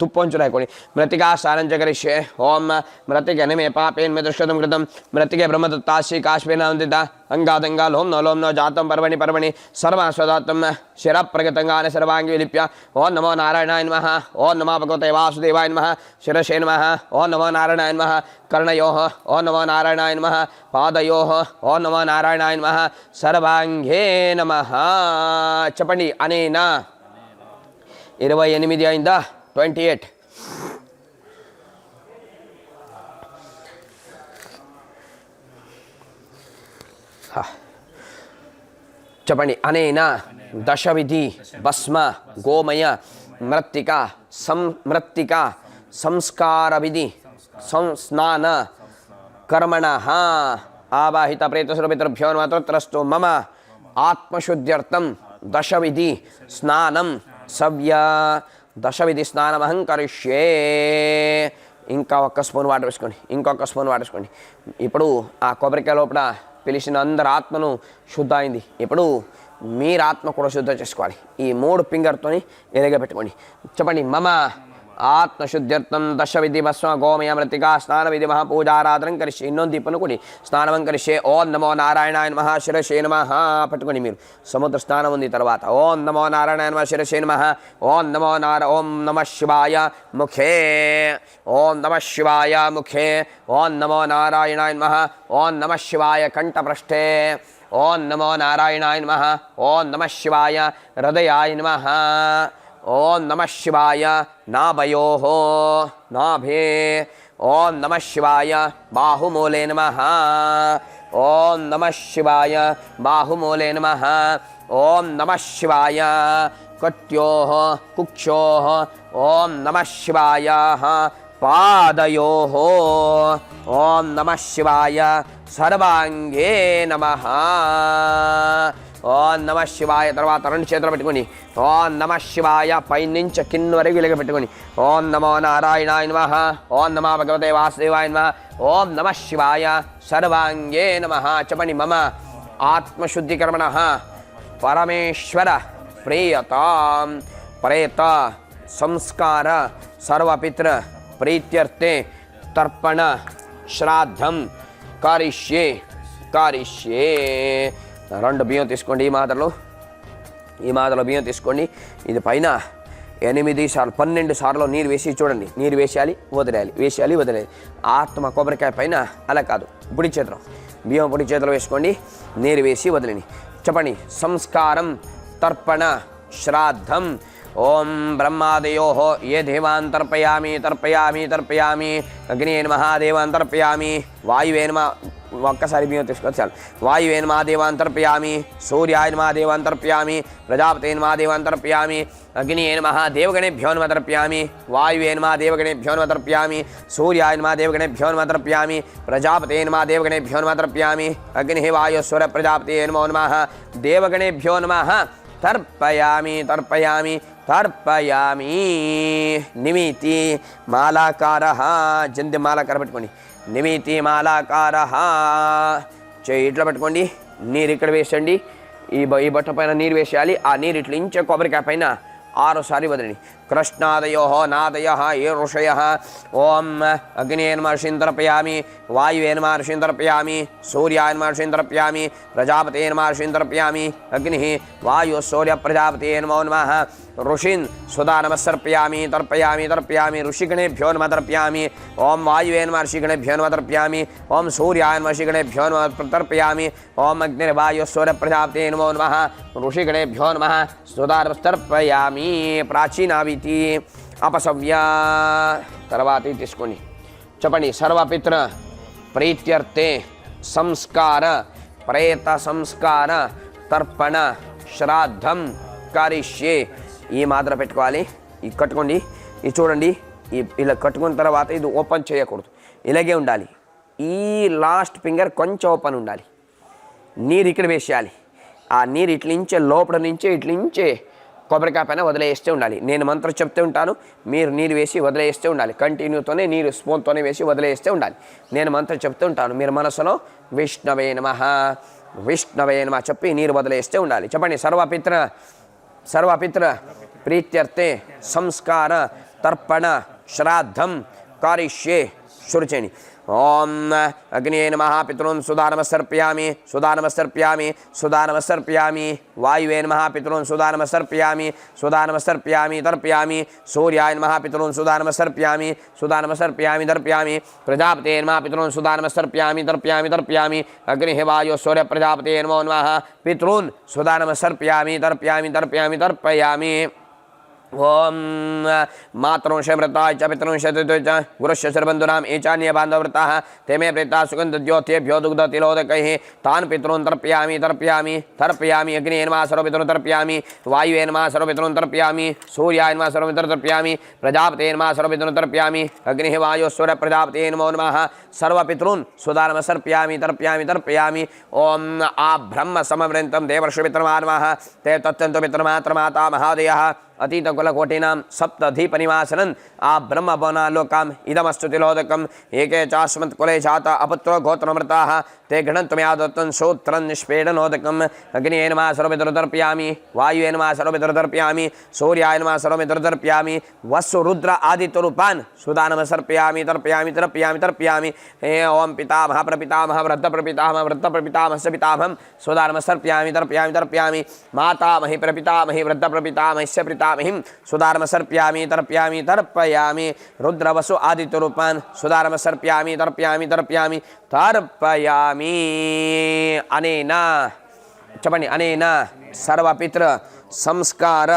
తుప్పొంచు రాయకొని మృతికా స్నానం చ కరిష్యే. ఓం మృతికనిమే పాపేన్మే దుష్కృతం కృతం మృతికే బ్రహ్మదత్తాశ్రీ కాశ్మీర్నాందిత అంగాదంగా లోం నో లోం నో జాతం పర్వణి పర్వణి సర్వాస్వదాత్తం శిర ప్రగతంగాన సర్వాంగి విలిప్య. ఓం నమో నారాయణాయ నమః. ఓం నమో భగవతే వాసుదేవాయ నమః. శిరసే నమః. ఓం నమో నారాయణాయ నమః. కర్ణయోః. ఓం నమో నారాయణాయ నమః. పాదయోః. ఓం నమో నారాయణాయ నమః. సర్వాంగే నమః. చెప్పండి. అనేన 28 అయిందా? 28. చెప్పండి. అనేన దశవిధి భస్మ గోమయ మృత్తిక మృత్తిక సంస్కార విధి సంస్నాన కర్మణః ఆవాహిత ప్రేతసురపితృభ్యో నమః. మమ ఆత్మశుద్ధ్యర్థం దశవిధి స్నానం సవ్య దశవిధి స్నానమహం కరిష్యే. ఇంకా ఒక్క స్పూన్ వాటర్ వేసుకోండి, ఇంకొక స్పూన్ వాటర్ వేసుకోండి. ఇప్పుడు ఆ కొబ్బరికాయ లోపల పిలిచిన అందరి ఆత్మను శుద్ధ అయింది. ఇప్పుడు మీరు ఆత్మ కూడా శుద్ధ చేసుకోవాలి. ఈ 3 ఫింగర్తోని ఎరగ పెట్టుకోండి. చెప్పండి. మమ आत्मशुद्ध्यर्थं दशविधि भस्म गोमय मृत्तिका स्नान विधि महापूजाराधनं करिष्ये इन्नोंది పనుకొని స్నానం కరిష్యే ఓం నమో నారాయణాయ నమః శిరసే నమః పట్టుకొని మీరు సముద్ర స్నానం ఉంది తర్వాత ఓం నమో నారాయణాయ నమః శిరసే నమః ఓం నమః శివాయ ముఖే ఓం నమః శివాయ ముఖే ఓం నమో నారాయణాయ నమః ఓం నమః శివాయ కంఠపృష్ఠే ఓం నమో నారాయణాయ నమః ఓం నమః శివాయ హృదయాయ నమః ఓం నమః శివాయ నాభయోః నాభే ఓం నమః శివాయ బాహుమూలే నమః ఓం నమః శివాయ బాహుమూలే నమః ఓం నమః శివాయ కట్యోః కుక్షోః ఓం నమః శివాయ పాదయోః ఓం నమః శివాయ సర్వాంగే నమః ఓం నమః శివాయ తర్వాత రెండు చేతులు పెట్టుకొని ఓం నమః శివాయ పైనుంచి కింద వరకు ఇలాగ పెట్టుకొని ఓం నమో నారాయణాయ నమః ఓం నమో భగవతే వాసుదేవాయ నమః ఓం నమః శివాయ సర్వాంగే నమః చెప్పండి మమ ఆత్మశుద్ధికర్మణః పరమేశ్వర ప్రియతాం ప్రేత సంస్కార సర్వపితృ ప్రీత్యర్థే తర్పణ శ్రాద్ధం కరిష్యే కరిష్యే రెండు బియ్యం తీసుకోండి ఈ మాత్రలో బియ్యం తీసుకోండి ఇది పైన 8 సార్లు 12 సార్లు నీరు వేసి చూడండి నీరు వేసేయాలి వదిలేయాలి ఆత్మ కొబ్బరికాయ పైన అలా కాదు పొడి చేతిలో బియ్యం పొడి చేతిలో వేసుకోండి నీరు వేసి వదిలేని చెప్పండి సంస్కారం తర్పణ శ్రాద్ధం ఓం బ్రహ్మాదయోః ఏ దేవాన్ తర్పయామి అగ్నియే నమః దేవాన్ తర్పయామి వాయువే నమః ఒక్కసారి బియ్యం తీసుకొని చాలు వాయువే నమః దేవాన్ తర్పయామి సూర్యాయ నమః దేవాన్ తర్పయామి ప్రజాపతే నమః దేవాన్ తర్పయామి అగ్నియే నమః దేవగణేభ్యో నమః తర్పయామి వాయువే నమః దేవగణేభ్యో నమః తర్పయామి సూర్యాయ నమః దేవగణేభ్యో నమః తర్పయామి ప్రజాపతే నమః దేవగణేభ్యో నమః తర్పయామి అగ్నిః వాయుస్వర ప్రజాపతే నమో నమః దేవగణేభ్యో నమః తర్పయామి నిమితి మాలాకారః జంధ్య మాలాకార పెట్టుకోండి నిమితి మాలాకారః చేయి ఇట్లా పెట్టుకోండి నీరు ఇక్కడ వేసండి ఈ బట్ట పైన నీరు వేసేయాలి ఆ నీరు ఇట్లా ఇంచే కొబ్బరికాయ పైన 6 సారి వదిలేండి కృష్ణాదయోః నాదయః ఏ ఋషయః ఓం అగ్నియే నమః ఋషిం తర్పయామి వాయువే నమః ఋషిం తర్పయామి సూర్యాయ నమః ఋషిం తర్పయామి ప్రజాపతే నమః ఋషిం తర్పయామి అగ్నిః వాయు సూర్య ప్రజాపతే నమో నమః ఋషిన్ సుధా తర్పయామి ఋషిగణేభ్యో నమః తర్పయామి ఓం వాయువే నమః ఋషిగణేభ్యో నమః తర్పయామి ఓం సూర్యాయ నమః ఋషిగణేభ్యో నమః తర్పయామి ఓం అగ్నిర్వాయు సూర్య ప్రజాపతే నమో నమః ఋషిగణేభ్యో నమః సుధా తర్పయామి ప్రాచీనావితి అపసవ్య తర్వాత తీసుకోండి చెప్పండి సర్వపితృ ప్రీత్యర్థే సంస్కార ప్రేత సంస్కార తర్పణ శ్రాద్ధం కరిష్యే ఈ మాత్ర పెట్టుకోవాలి ఇది కట్టుకోండి ఇది చూడండి ఇలా కట్టుకున్న తర్వాత ఇది ఓపెన్ చేయకూడదు ఇలాగే ఉండాలి ఈ లాస్ట్ ఫింగర్ కొంచెం ఓపెన్ ఉండాలి నీరు ఇక్కడ వేసేయాలి ఆ నీరు ఇట్లించే లోపల నుంచే ఇట్లించే కొబ్బరికాయ పైన వదిలేస్తూ ఉండాలి నేను మంత్రం చెప్తూ ఉంటాను మీరు నీరు వేసి వదిలేస్తూ ఉండాలి కంటిన్యూతోనే నీరు స్పూన్తోనే వేసి వదిలేస్తూ ఉండాలి నేను మంత్రం చెప్తూ ఉంటాను మీరు మనసులో విష్ణవే నమః చెప్పి నీరు వదిలేస్తూ ఉండాలి చెప్పండి సర్వపితృ ప్రీత్యర్థే సంస్కార తర్పణ శ్రాద్ధం కరిష్యే శురు చేయండి ఓం అగ్నియే నమః పితॄన్ సుధానమసర్పయామి వాయువే నమః పితॄన్ సుధానమసర్పయామి తర్పయామి సూర్యాయ నమః పితॄన్ సుధానమసర్పయామి తర్పయామి ప్రజాపతే నమః పితॄన్ సుధానమసర్పయామి తర్పయామి అగ్నిః వాయు సూర్య ప్రజాపతే నమో నమః పితॄన్ సుధానమసర్పయామి తర్పయామి ఓం మాతృంశమృతాయ చ పితృంశతుయ చ గురుశ్చ శర్బంధునాం ఏచాన్య బాంధవృతాః తేమే ప్రేతా సుగంధద్యోతేభ్యో దుగ్ధతిలోదకైః తాన్ పితॄన్ తర్పయామి అగ్నియే నమః సర్వపితॄన్ తర్పయామి వాయువే నమః సర్వపితॄన్ తర్పయామి సూర్యాయ నమః సర్వపితॄన్ తర్పయామి ప్రజాపతే నమః సర్వపితॄన్ తర్పయామి అగ్నిః వాయుస్వర ప్రజాపతే నమో నమః సర్వపితॄన్ సుధానమసర్పయామి తర్పయామి ఓం ఆ బ్రహ్మ సమవృంతం దేవర్షి పితృమా నమః తే తత్తంతు పితృమాత్రమాతా మహాదయః अतीतकुलकोटीनां सप्तधीपनिवासनन् आ ब्रह्मभवनालोकाम् इदमस्तु तिलोदकम् एके चास्मत्कुले जाता अपुत्रो गोत्रमृताः ते गणत्वमयादत्तं श्रोत्रं निष्पेडनोदकम् अग्निये नमः सर्वपितरुदर्पयामि वायुये नमः सर्वपितरुदर्पयामि सूर्याय नमः सर्वपितरुदर्पयामि वसु रुद्र आदित्यरूपान् सुधा नमः सर्पयामि तर्पयामि हे ओं पितामह प्रपितामह वृद्धप्रपितामह वृद्धप्रपितामहस्य पितामहं सुधा नमः सर्पयामि मातामहि प्रपितामहि वृद्धप्रपितामहस्य पितामहिं सुधा नमः सर्पयामि तर्पयामि रुद्रवसु आदित्यरूपान् सुधा नमः सर्पयामि तर्पयामि अनेन चपणि अनेन सर्वपितृ संस्कार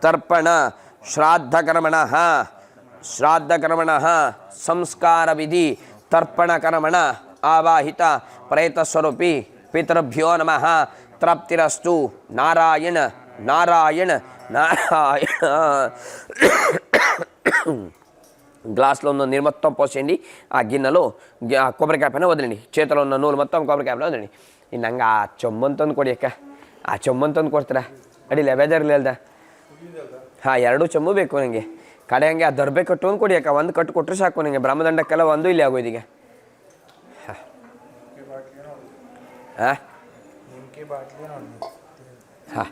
तर्पण श्राद्धकर्मणः संस्कार विधि तर्पणकर्मण आवाहित प्रेतस्वरूपी पितृभ्यो नमः तृप्तिरस्तु नारायण గ్లాస్లో ఉన్న నీరు మొత్తం పోసేయండి ఆ గిన్నెలో కొబ్బరికాయ పైన వదిలేండి చేతిలో ఉన్న నూనె మొత్తం కొబ్బరికాయ పైన వదిలేండి ಇನ್ನಂಗೆ ಆ ಚೊಂಬಂತಂದು ಕೊಡಿ ಅಕ್ಕ ಆ ಚೊಂಬಂತಂದು ಕೊಡ್ತೀರಾ ಅಡಿಲ್ಲ ಬೇಜಾರಿಲ್ಲ ಅಲ್ದ ಹಾಂ 2 ಚೊಂಬು ಬೇಕು ನನಗೆ ಕಡೆ ಹಂಗೆ ಆ ದರ್ಬೆ ಕಟ್ಟು ಒಂದು ಕೊಡಿ ಅಕ್ಕ ಒಂದು ಕಟ್ಟು ಕೊಟ್ಟರೆ ಸಾಕು ನನಗೆ ಬ್ರಹ್ಮದಂಡಕ್ಕೆಲ್ಲ ಒಂದು ಇಲ್ಲಿ ಆಗೋದೀಗ ಹಾಂ ಹಾಂ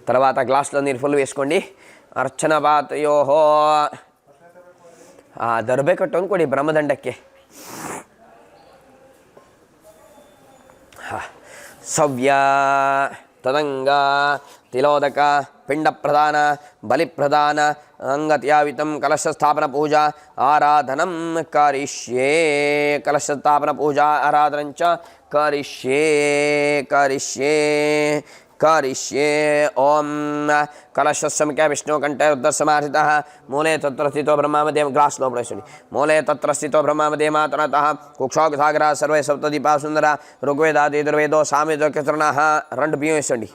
తర్వాత గ్లాస్లో నీరు ఫుల్ వేసుకోండి అర్చన బాతయోహో దర్బೆ ಕಟ್ಟೊಂದು ಕೊಡಿ ಬ್ರಹ್ಮದಂಡಕ್ಕೆ ಸವ್ಯ ತದಂಗ ತಿಲೋದಕ ಪಿಂಡ ಪ್ರದಾನ ಬಲಿಪ್ರದಾನ ಅಂಗತ್ಯಾವಿತಂ ಕಲಶಸ್ಥಾಪನ ಪೂಜಾ ಆರಾಧನಂ ಕರಿಷ್ಯೇ ಕಲಶಸ್ಥಾಪನ ಪೂಜಾ ಆರಾಧನಂಚ करिष्ये ओम कलशस्समके विष्णुकण्ठे रुद्रसमाहितः मूले तत्र स्थितो ब्रह्मामदेव ग्लास लो प्रश्नि मूले तत्र स्थितो ब्रह्मामदेव मातरतः कुक्षोगसागरः सर्वे सप्तदीपा सुंदर ऋग्वेदादि यजुर्वेदो सामवेदो कीर्तनः 2 बिయ్యం వేసండి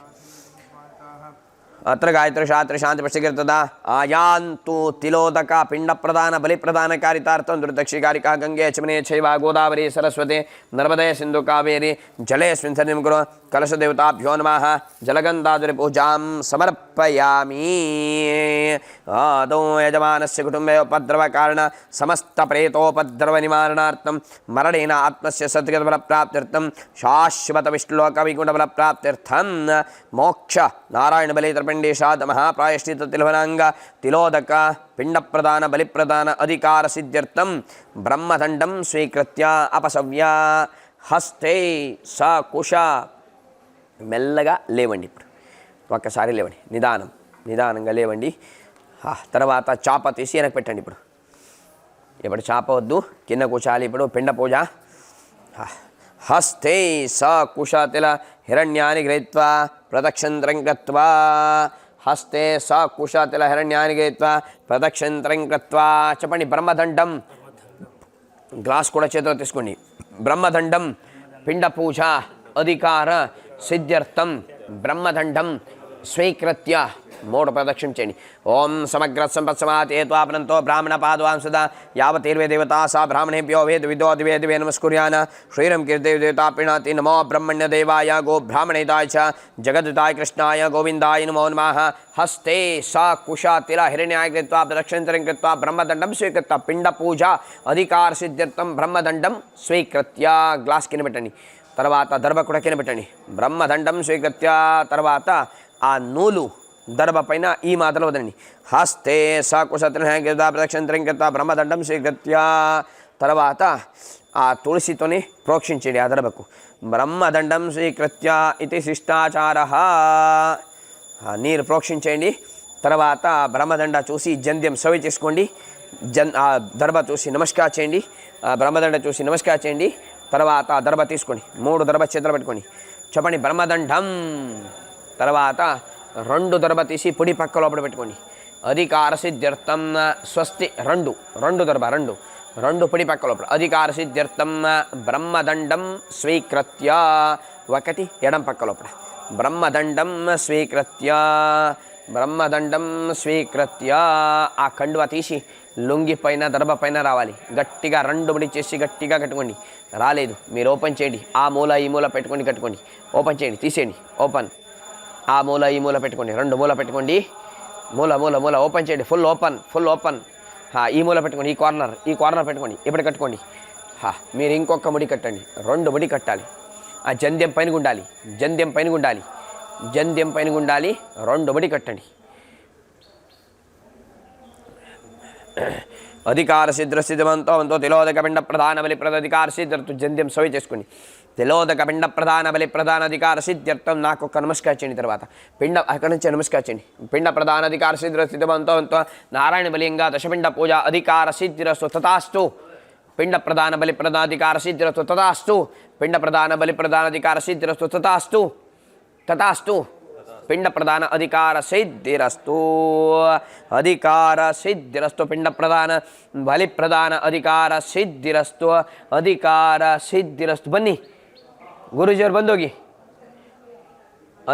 अत्र गायत्री शास्त्री शांति पश्चिकीर्तदा आयान्तु तिलोदक पिंड प्रदान बलि प्रदान कारितार्थं दुर्दक्षिकारिका गंगे चमने चैव गोदावरी सरस्वती नर्मदे सिंधु कावेरी जलेऽस्मिन् सन्निधिं कुरु कलशदेवताभ्यो नमः जलगन्धाधुरी पूजां समर्पयामि आदौ यजमानस्य कुटुम्बे उपद्रवकारण समस्तप्रेतोपद्रवनिवारणार्थं मरणेन आत्मस्य सद्गतिफलप्राप्त्यर्थं शाश्वतविष्णुलोकवैकुण्ठफलप्राप्त्यर्थं मोक्ष नारायणबलितर्पणं श्राद्ध महाप्रायश्चित तिलवनांग तिलोदक पिंड प्रदान बलि प्रदान अधिकार सिद्ध्यर्थं ब्रह्मदंडं स्वीकृत्य अपसव्य हस्ते सकुश మెల్లగా లేవండి ఇప్పుడు ఒక్కసారి లేవండి నిదానంగా లేవండి తర్వాత చాప తీసి వెనక్కి పెట్టండి ఇప్పుడు చాప వద్దు కింద కూర్చాలి ఇప్పుడు పిండ పూజ हस्ते स कुशतिल हिरण्यानि गृहीत्वा प्रदक्षिणं कृत्वा हस्ते स कुशतिल हिरण्यानि गृहीत्वा प्रदक्षिणं कृत्वा చెప్పండి ब्रह्मदंडं ग्लास కూడా చేతిలో తీసుకోండి ब्रह्मदंडं पिंड पूजा अधिकार सिद्ध्यर्थं ब्रह्मदंडं स्वीकृत्य 3 प्रदक्षिण चेयंడి ओम समग्र संपत्समातेत्वापनंतो ब्राह्मण पादवां सदा यावतीर्वे देवता सा ब्राह्मणेभ्यो वेद विदो दिवे नमस्कुर्यान श्रीरं कीर्तिदेव देवता प्रीणाति नमो ब्रह्मण्य देवाय गो ब्राह्मणेताय च जगद्धाय कृष्णाय गोविंदाय नमो नमः हस्ते सा कुशा तिला हिरण्याय कृत्वा प्रदक्षिणं कृत्वा ब्रह्मदंडं स्वीकृत्य पिंड पूजा अधिकार सिद्ध्यर्थं ब्रह्मदंडं स्वीकृत्य ग्लास కింద పెట్టండి తర్వాత దర్భ కూడా కింద పెట్టండి బ్రహ్మదండం స్వీకృత్య తర్వాత ఆ నూలు దర్భ పైన ఈ మాటలు వదండి హస్తే సకుశత్ర ప్రదక్షిణం కృత్వ బ్రహ్మదండం స్వీకృత్య తర్వాత ఆ తులసితోని ప్రోక్షించండి ఆ దర్భకు బ్రహ్మదండం స్వీకృత్య ఇది శిష్టాచారః నీరు ప్రోక్షించండి తర్వాత బ్రహ్మదండ చూసి జంధ్యం సవి చేసుకోండి ఆ దర్భ చూసి నమస్కారం చేయండి బ్రహ్మదండ చూసి నమస్కారం చేయండి తర్వాత దర్భ తీసుకోండి 3 దర్భ చేతులు పెట్టుకోండి చెప్పండి బ్రహ్మదండం తర్వాత 2 దర్భ తీసి పొడి పక్క లోపల పెట్టుకోండి అధికార సిద్ధ్యర్థం స్వస్తి 2 దర్భ 2 పొడి పక్క లోపల అధికార సిద్ధ్యర్థం బ్రహ్మదండం స్వీకృత్య 1 ఎడం పక్క లోపల బ్రహ్మదండం స్వీకృత్య ఆ కండువ తీసి లుంగి పైన దర్భ పైన రావాలి గట్టిగా 2 ముడి చేసి గట్టిగా కట్టుకోండి రాలేదు మీరు ఓపెన్ చేయండి ఆ మూల ఈ మూల పెట్టుకోండి కట్టుకోండి ఓపెన్ చేయండి తీసేయండి ఓపెన్ ఆ మూల ఈ మూల పెట్టుకోండి 2 మూల పెట్టుకోండి మూల మూల మూల ఓపెన్ చేయండి, ఫుల్ ఓపెన్. ఈ మూల పెట్టుకోండి, ఈ కార్నర్ పెట్టుకోండి. ఇప్పుడు కట్టుకోండి. మీరు ఇంకొక ముడి కట్టండి, 2 ముడి కట్టాలి. ఆ జంధ్యం పైన ఉండాలి, జంధ్యం పైన ఉండాలి. 2 ముడి కట్టండి. అధికార సిద్ధిమంతో తిలోదక పిండ ప్రధాన బలి అధికార సిద్ధ్యర్థం జంధ్యం సవి చేసుకోండి. తిలోదక పిండ ప్రధాన బలి అధికార సిద్ధ్యర్థం నాకు ఒక నమస్కారం చేయండి. తర్వాత పిండ అక్కడి నుంచి నమస్కారం చేయండి. పిండ ప్రధాన అధికార సిద్ధిమంతో నారాయణ బలింగా దశపిండ పూజ అధికార సిద్ధిరస్తు తథాస్తు. పిండ ప్రధాన బలి అధికార సిద్ధిరస్తు తథాస్తు. పిండ ప్రధాన బలి అధికార సిద్ధిరస్తు తథాస్తు. పిండ ప్రధాన అధికార సిద్ధిరస్తు. పిండ ప్రధాన బలి అధికార ಸಿದ್ಧಿರಸ್ತು. ಬನ್ನಿ ಗುರುಜಿಯವ್ರು ಬಂದೋಗಿ.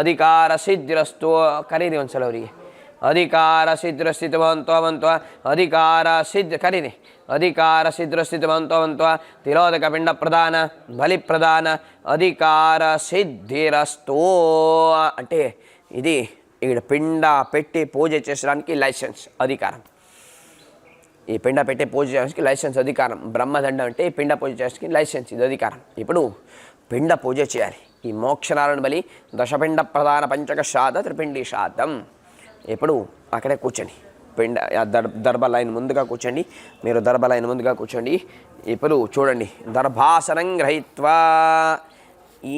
ಅಧಿಕಾರ ಸಿದ್ಧಿರಸ್ತು ಕರೀರಿ ಒಂದ್ಸಲ ಅವರಿಗೆ. ಅಧಿಕಾರ ಸಿದ್ಧಿರಸ್ಥಿತವಂತ ಅಧಿಕಾರ ಸಿದ್ಧ ಕರೀರಿ. ಅಧಿಕಾರ ಸಿದ್ಧಿರಸ್ಥಿತವಂತ ತಿಲೋದಕ ಪಿಂಡ ಪ್ರಧಾನ ಬಲಿ అధికార సిద్ధిరస్తు అంటే ఇది ఇక్కడ పిండ పెట్టి పూజ చేసడానికి లైసెన్స్ అధికారం. ఈ పిండ పెట్టి పూజ చేయడానికి లైసెన్స్ అధికారం. బ్రహ్మదండం అంటే పిండ పూజ చేయడానికి లైసెన్స్, ఇది అధికారం. ఇప్పుడు పిండ పూజ చేయాలి. ఈ మోక్షనారాయణ బలి దశపిండ ప్రధాన పంచక శ్రాద్ధ త్రిపిండి శ్రాద్ధం. ఇప్పుడు అక్కడే కూర్చోండి. పిండ దర్భ లైన్ ముందుగా కూర్చోండి. మీరు దర్భ లైన్ ముందుగా కూర్చోండి. ఇప్పుడు చూడండి, దర్భాసనం గ్రహీత్వా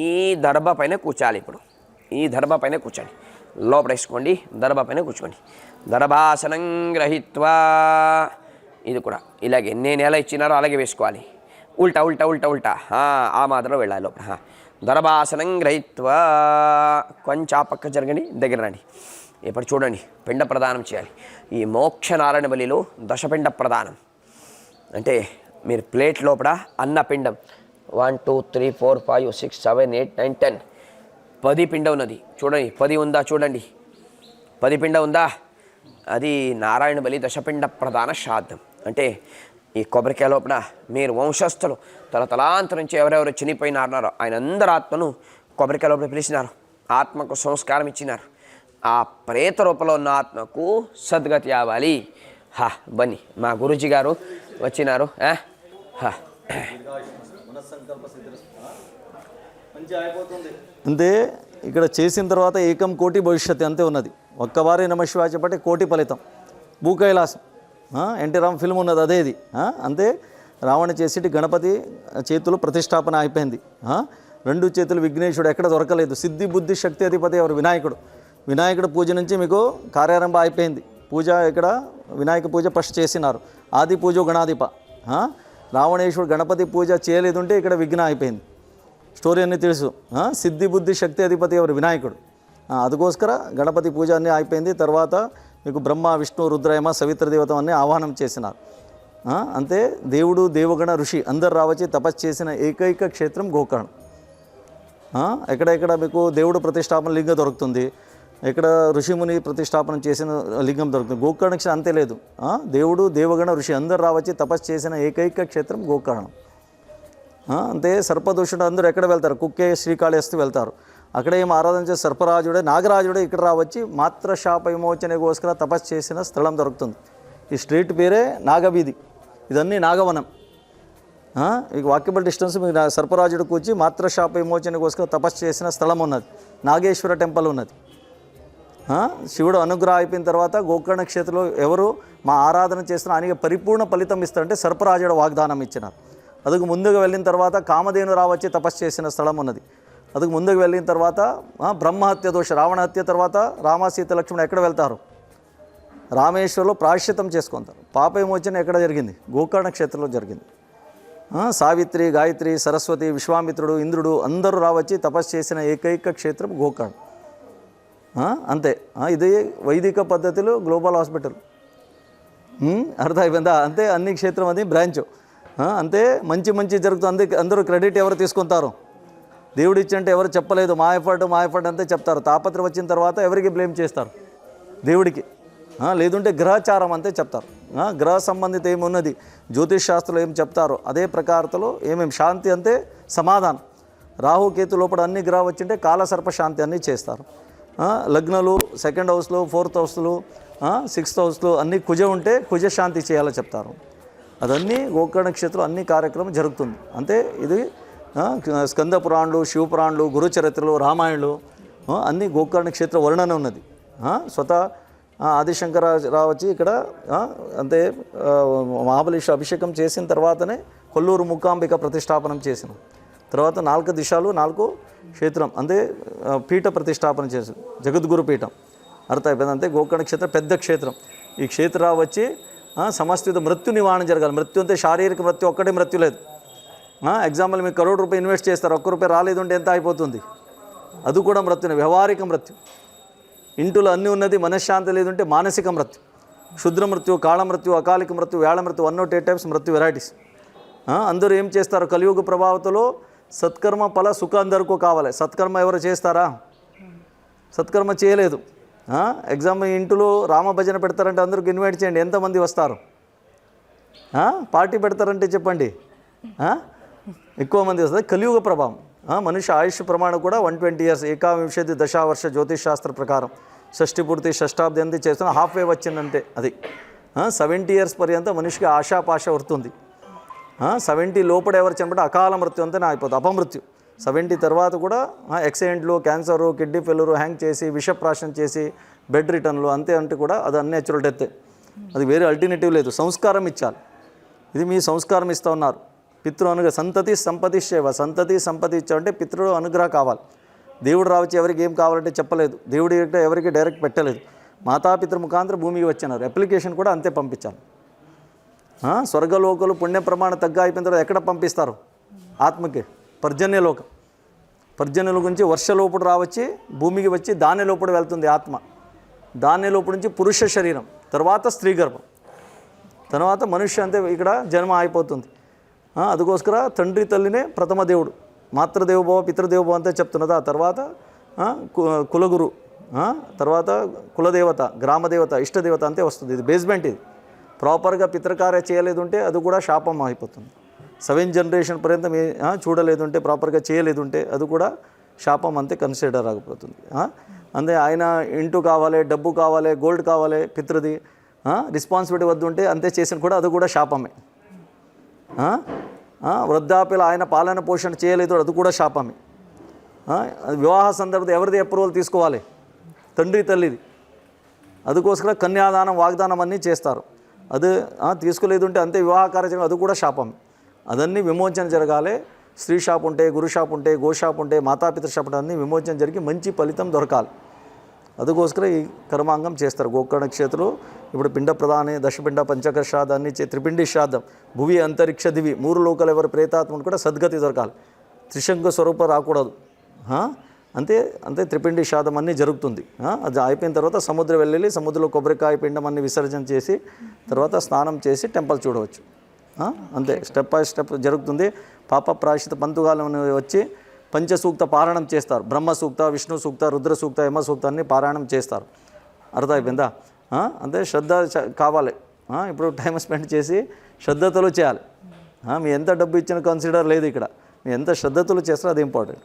ఈ దర్భ పైన కూర్చోాలి. ఇప్పుడు ఈ దర్భ పైన కూర్చోండి, లోపడేసుకోండి, దర్భ పైన కూర్చోండి. దర్భాసనం గ్రహీత్వా ఇది కూడా ఇలాగే నేను ఎలా ఇచ్చినారో అలాగే వేసుకోవాలి. ఉల్టా ఉల్టా ఉల్టా ఉల్టా ఆ మాత్రం వెళ్ళాలి లోపల. దర్భాసనం గ్రహీత్వా కొంచెం ఆ పక్క జరగండి, దగ్గర రండి. ఇప్పుడు చూడండి, పిండ ప్రదానం చేయాలి. ఈ మోక్షనారాయణ బలిలో దశపిండ ప్రదానం అంటే మీరు ప్లేట్ లోపల అన్నపిండం 1 2 3 4 5 6 7 8 9 10 10 పిండ ఉన్నది. చూడండి 10 ఉందా, చూడండి 10 పిండ ఉందా. అది నారాయణ బలి దశపిండ ప్రధాన శ్రాద్ధం. అంటే ఈ కొబ్బరికాయ లోపల మీరు వంశస్థులు తలతలాంతరం నుంచి ఎవరెవరు చనిపోయినారన్నారో ఆయన అందరి ఆత్మను కొబ్బరికాయ లోపల పిలిచినారు. ఆత్మకు సంస్కారం ఇచ్చినారు. ఆ ప్రేత రూపంలో ఉన్న ఆత్మకు సద్గతి అవ్వాలి. బన్నీ మా గురూజీ గారు వచ్చినారు. అంతే ఇక్కడ చేసిన తర్వాత ఏకం కోటి భవిష్యత్తు అంతే ఉన్నది. ఒక్కవారి నమశివాయ చెప్పంటే కోటి ఫలితం. భూకైలాసం ఎన్టీ రామ్ ఫిల్మ్ ఉన్నది అదే ఇది. అంతే రావణ చేసేటి గణపతి చేతులు ప్రతిష్టాపన అయిపోయింది. 2 చేతులు విఘ్నేశ్వరుడు ఎక్కడ దొరకలేదు. సిద్ధి బుద్ధి శక్తి అధిపతి ఎవరు? వినాయకుడు పూజ నుంచి మీకు కార్యారంభం అయిపోయింది. పూజ ఇక్కడ వినాయక పూజ ఫస్ట్ చేసినారు. ఆది పూజ గణాధిప. రావణేశ్వరుడు గణపతి పూజ చేయలేదుంటే ఇక్కడ విఘ్న అయిపోయింది. స్టోరీ అన్నీ తెలుసు. సిద్ధి బుద్ధి శక్తి అధిపతి ఎవరు? వినాయకుడు. అందుకోసర గణపతి పూజ అన్నీ అయిపోయింది. తర్వాత మీకు బ్రహ్మ విష్ణు రుద్రయమ సవిత్ర దేవతం అన్నీ ఆహ్వానం చేసినారు. అంతే దేవుడు దేవగణ ఋషి అందరు రావచ్చి తపస్సు చేసిన ఏకైక క్షేత్రం గోకర్ణం. ఎక్కడెక్కడ మీకు దేవుడు ప్రతిష్టాపన లింగం దొరుకుతుంది, ఇక్కడ ఋషిముని ప్రతిష్టాపన చేసిన లింగం దొరుకుతుంది. గోకర్ణ అంతే లేదు. దేవుడు దేవగణ ఋషి అందరు రావచ్చి తపస్సు చేసిన ఏకైక క్షేత్రం గోకర్ణం. అంతే సర్పదూషణుడు అందరూ ఎక్కడ వెళ్తారు? కుక్కే శ్రీకాళహస్తి వెళ్తారు. అక్కడ ఏం ఆరాధన చేసి సర్పరాజుడే నాగరాజుడే ఇక్కడ రావచ్చి మాత్రశాప విమోచనకోసర తపస్సు చేసిన స్థలం దొరుకుతుంది. ఈ స్ట్రీట్ పేరే నాగవీధి. ఇదన్నీ నాగవనం. మీకు వాక్యబుల్ డిస్టెన్స్ మీకు సర్పరాజుడు కూర్చి మాత్రశాప విమోచనకోసర తపస్సు చేసిన స్థలం ఉన్నది. నాగేశ్వర టెంపుల్ ఉన్నది. శివుడు అనుగ్రహం అయిపోయిన తర్వాత గోకర్ణ క్షేత్రంలో ఎవరు మా ఆరాధన చేస్తున్న ఆయనకి పరిపూర్ణ ఫలితం ఇస్తారంటే సర్పరాజుడు వాగ్దానం ఇచ్చినారు. అందుకు ముందుకు వెళ్ళిన తర్వాత కామధేను రావచ్చి తపస్సు చేసిన స్థలం ఉన్నది. అందుకు ముందుకు వెళ్ళిన తర్వాత బ్రహ్మహత్య దోష రావణ హత్య తర్వాత రామ సీత లక్ష్మణుడు ఎక్కడ వెళ్తారు? రామేశ్వరంలో ప్రాయశ్చిత్తం చేసుకుంటారు. పాప విమోచన ఎక్కడ జరిగింది? గోకర్ణ క్షేత్రంలో జరిగింది. సావిత్రి గాయత్రి సరస్వతి విశ్వామిత్రుడు ఇంద్రుడు అందరూ రావచ్చి తపస్సు చేసిన ఏకైక క్షేత్రం గోకర్ణ. అంతే. ఇది వైదిక పద్ధతిలో గ్లోబల్ హాస్పిటల్. అర్థమైపోయిందా? అంతే అన్ని క్షేత్రం అది బ్రాంచ్. అంతే మంచి జరుగుతుంది. అందరూ క్రెడిట్ ఎవరు తీసుకుంటారు? దేవుడు ఇచ్చంటే ఎవరు చెప్పలేదు. మా ఎఫర్ట్ అంతే చెప్తారు. తాపత్రం వచ్చిన తర్వాత ఎవరికి బ్లేమ్ చేస్తారు? దేవుడికి. లేదంటే గ్రహచారం అంతే చెప్తారు. గ్రహ సంబంధిత ఏమున్నది జ్యోతిష్ శాస్త్రంలో ఏం చెప్తారో అదే ప్రకారంలో ఏమేమి శాంతి అంతే సమాధానం. రాహుకేతు లోపల అన్ని గ్రహం వచ్చింటే కాలసర్ప శాంతి అన్నీ చేస్తారు. లగ్నాలు 2nd హౌస్లో 4th హౌస్లో 6th హౌస్లో అన్నీ కుజ ఉంటే కుజ శాంతి చేయాలో చెప్తారు. అదన్నీ గోకర్ణ నక్షత్రం అన్ని కార్యక్రమం జరుగుతుంది. అంటే ఇది స్కంద పురాణాలు, శివ పురాణాలు, గురుచరిత్రలు, రామాయణలు అన్నీ గోకర్ణ నక్షత్ర వర్ణన ఉన్నది. స్వతः ఆదిశంకరరావు వచ్చి ఇక్కడ అంటే మహాబలేశ్వర అభిషేకం చేసిన తర్వాతనే కొల్లూరు మూకాంబిక ప్రతిష్టాపనం చేసిన తర్వాత 4 దిశలు 4 క్షేత్రం అంటే పీఠ ప్రతిష్టాపన చేసి జగద్గురు పీఠం అర్థమైపోయింది. అంటే గోకర్ణ క్షేత్రం పెద్ద క్షేత్రం. ఈ క్షేత్రం వచ్చి సమస్త మృత్యు నివారణ జరగాలి. మృత్యు అంటే శారీరక మృత్యు ఒక్కటే మృత్యు లేదు. ఎగ్జాంపుల్ మీకు ₹1 crore ఇన్వెస్ట్ చేస్తారు, ₹1 రాలేదు అంటే ఎంత అయిపోతుంది? అది కూడా మృత్యునే, వ్యవహారిక మృత్యు. ఇంటిలో అన్నీ ఉన్నది, మనశ్శాంతి లేదంటే మానసిక మృత్యు. క్షుద్ర మృత్యు, కాళ మృత్యు, అకాలిక మృత్యు, వేళ మృత్యు, 108 టైప్స్ మృత్యు వెరైటీస్. అందరూ ఏం చేస్తారు? కలియుగ ప్రభావంతో సత్కర్మ ఫల సుఖ అందరికీ కావాలి. సత్కర్మ ఎవరు చేస్తారా? సత్కర్మ చేయలేదు. ఎగ్జాంపుల్ ఇంటిలో రామ భజన పెడతారంటే అందరికి ఇన్వైట్ చేయండి, ఎంతమంది వస్తారు? పార్టీ పెడతారంటే చెప్పండి, ఎక్కువ మంది వస్తుంది. కలియుగ ప్రభావం. మనిషి ఆయుష్ ప్రమాణం కూడా 120 years, 21 దశావర్ష జ్యోతిష్ శాస్త్ర ప్రకారం షష్ఠి పూర్తి షష్టాబ్ది అంది చేస్తున్న హాఫ్-వే వచ్చిందంటే అది 70 years పర్యంత మనిషికి ఆశాపాష వస్తుంది. 70 లోపల ఎవరు చనిపోతే అకాల మృత్యు అంతా అయిపోతుంది, అపమృత్యు. 70 తర్వాత కూడా యాక్సిడెంట్లు, క్యాన్సరు, కిడ్నీ ఫెయిల్యూర్, హ్యాంగ్ చేసి, విషప్రాశనం చేసి, బెడ్ రిటర్న్లు అంతే అంటే కూడా అది అన్యాచురల్ డెత్. అది వేరే ఆల్టర్నేటివ్ లేదు. సంస్కారం ఇచ్చాలి. ఇది మీ సంస్కారం ఇస్తూ ఉన్నారు. పితృ అనుగ్రహ సంతతి సంపతి సేవ. సంతతి సంపతి ఇచ్చామంటే పితృ అనుగ్రహం కావాలి. దేవుడు రావచ్చు ఎవరికి ఏం కావాలంటే చెప్పలేదు. దేవుడి ఎవరికి డైరెక్ట్ పెట్టలేదు. మాతాపితృ ముఖాంతరం భూమికి వచ్చినారు. అప్లికేషన్ కూడా అంతే పంపించాలి. స్వర్గలోకలు పుణ్య ప్రమాణం తగ్గ అయిపోయిన తర్వాత ఎక్కడ పంపిస్తారు? ఆత్మకి పర్జన్యలోకం. పర్జన్యుల గురించి వర్షలోపుడు రావచ్చి భూమికి వచ్చి దాని లోపల వెళ్తుంది ఆత్మ. దాని లోపల నుంచి పురుష శరీరం, తర్వాత స్త్రీ గర్భం, తర్వాత మనుష్య అంతే ఇక్కడ జన్మ అయిపోతుంది. అందుకోసర తండ్రి తల్లినే ప్రథమ దేవుడు. మాతృదేవోభవ పితృదేవోభవ అంతే చెప్తున్నది. ఆ తర్వాత కులగురు, తర్వాత కులదేవత, గ్రామదేవత, ఇష్టదేవత అంతే వస్తుంది. ఇది బేస్మెంట్. ఇది ప్రాపర్గా పితృకార్య చేయలేదు ఉంటే అది కూడా శాపం అయిపోతుంది. 7 generation పర్యంత మీ చూడలేదు ఉంటే, ప్రాపర్గా చేయలేదు ఉంటే అది కూడా శాపం అంతే కన్సిడర్ అయిపోతుంది. అంతే ఆయన ఇంటూ కావాలి, డబ్బు కావాలి, గోల్డ్ కావాలి, పితృది రెస్పాన్సిబిలిటీ వద్దు ఉంటే అంతే చేసిన కూడా అది కూడా శాపమే. వృద్ధాప్యలు ఆయన పాలన పోషణ చేయలేదు అది కూడా శాపమే. వివాహ సందర్భంలో ఎవరిది అప్రూవల్ తీసుకోవాలి? తండ్రి తల్లిది. అందుకోసం కన్యాదానం, వాగ్దానం అన్నీ చేస్తారు. అది తీసుకోలేదు ఉంటే అంతే వివాహ కార్యక్రమం అది కూడా శాపమే. అదన్నీ విమోచన జరగాలి. స్త్రీ షాప్ ఉంటే, గురు షాప్ ఉంటే, గో షాప్ ఉంటే, మాతాపితృ షాప్ ఉంటే అన్నీ విమోచన జరిగి మంచి ఫలితం దొరకాలి. అందుకోసం ఈ కర్మాంగం చేస్తారు. గోకర్ణ క్షేత్రంలో ఇప్పుడు పిండ ప్రధాని, దశపిండ, పంచకర శ్రాద్ధాన్ని త్రిపిండి శ్రాద్ధం, భువి అంతరిక్ష దివి 3 లోకాలు ఎవరు ప్రేతాత్మను కూడా సద్గతి దొరకాలి. త్రిశంక స్వరూపం రాకూడదు. అంతే అంతే త్రిపిండి శ్రాద్ధం అన్నీ జరుగుతుంది. అది అయిపోయిన తర్వాత సముద్రం వెళ్ళి సముద్రంలో కొబ్బరికాయ పిండం అన్ని విసర్జన చేసి తర్వాత స్నానం చేసి టెంపుల్ చూడవచ్చు. అంతే స్టెప్ బై స్టెప్ జరుగుతుంది. పాప ప్రాయశ్చిత పంతుగాలు వచ్చి పంచసూక్త పారాయణం చేస్తారు. బ్రహ్మ సూక్త, విష్ణు సూక్త, రుద్ర సూక్త, యమ సూక్తాన్ని పారాయణం చేస్తారు. అర్థమైపోయిందా? అంతే శ్రద్ధ కావాలి. ఇప్పుడు టైం స్పెండ్ చేసి శ్రద్ధతో చేయాలి. మీ ఎంత డబ్బు ఇచ్చిన కన్సిడర్ లేదు ఇక్కడ. మీరు ఎంత శ్రద్ధతో చేస్తారో అది ఇంపార్టెంట్.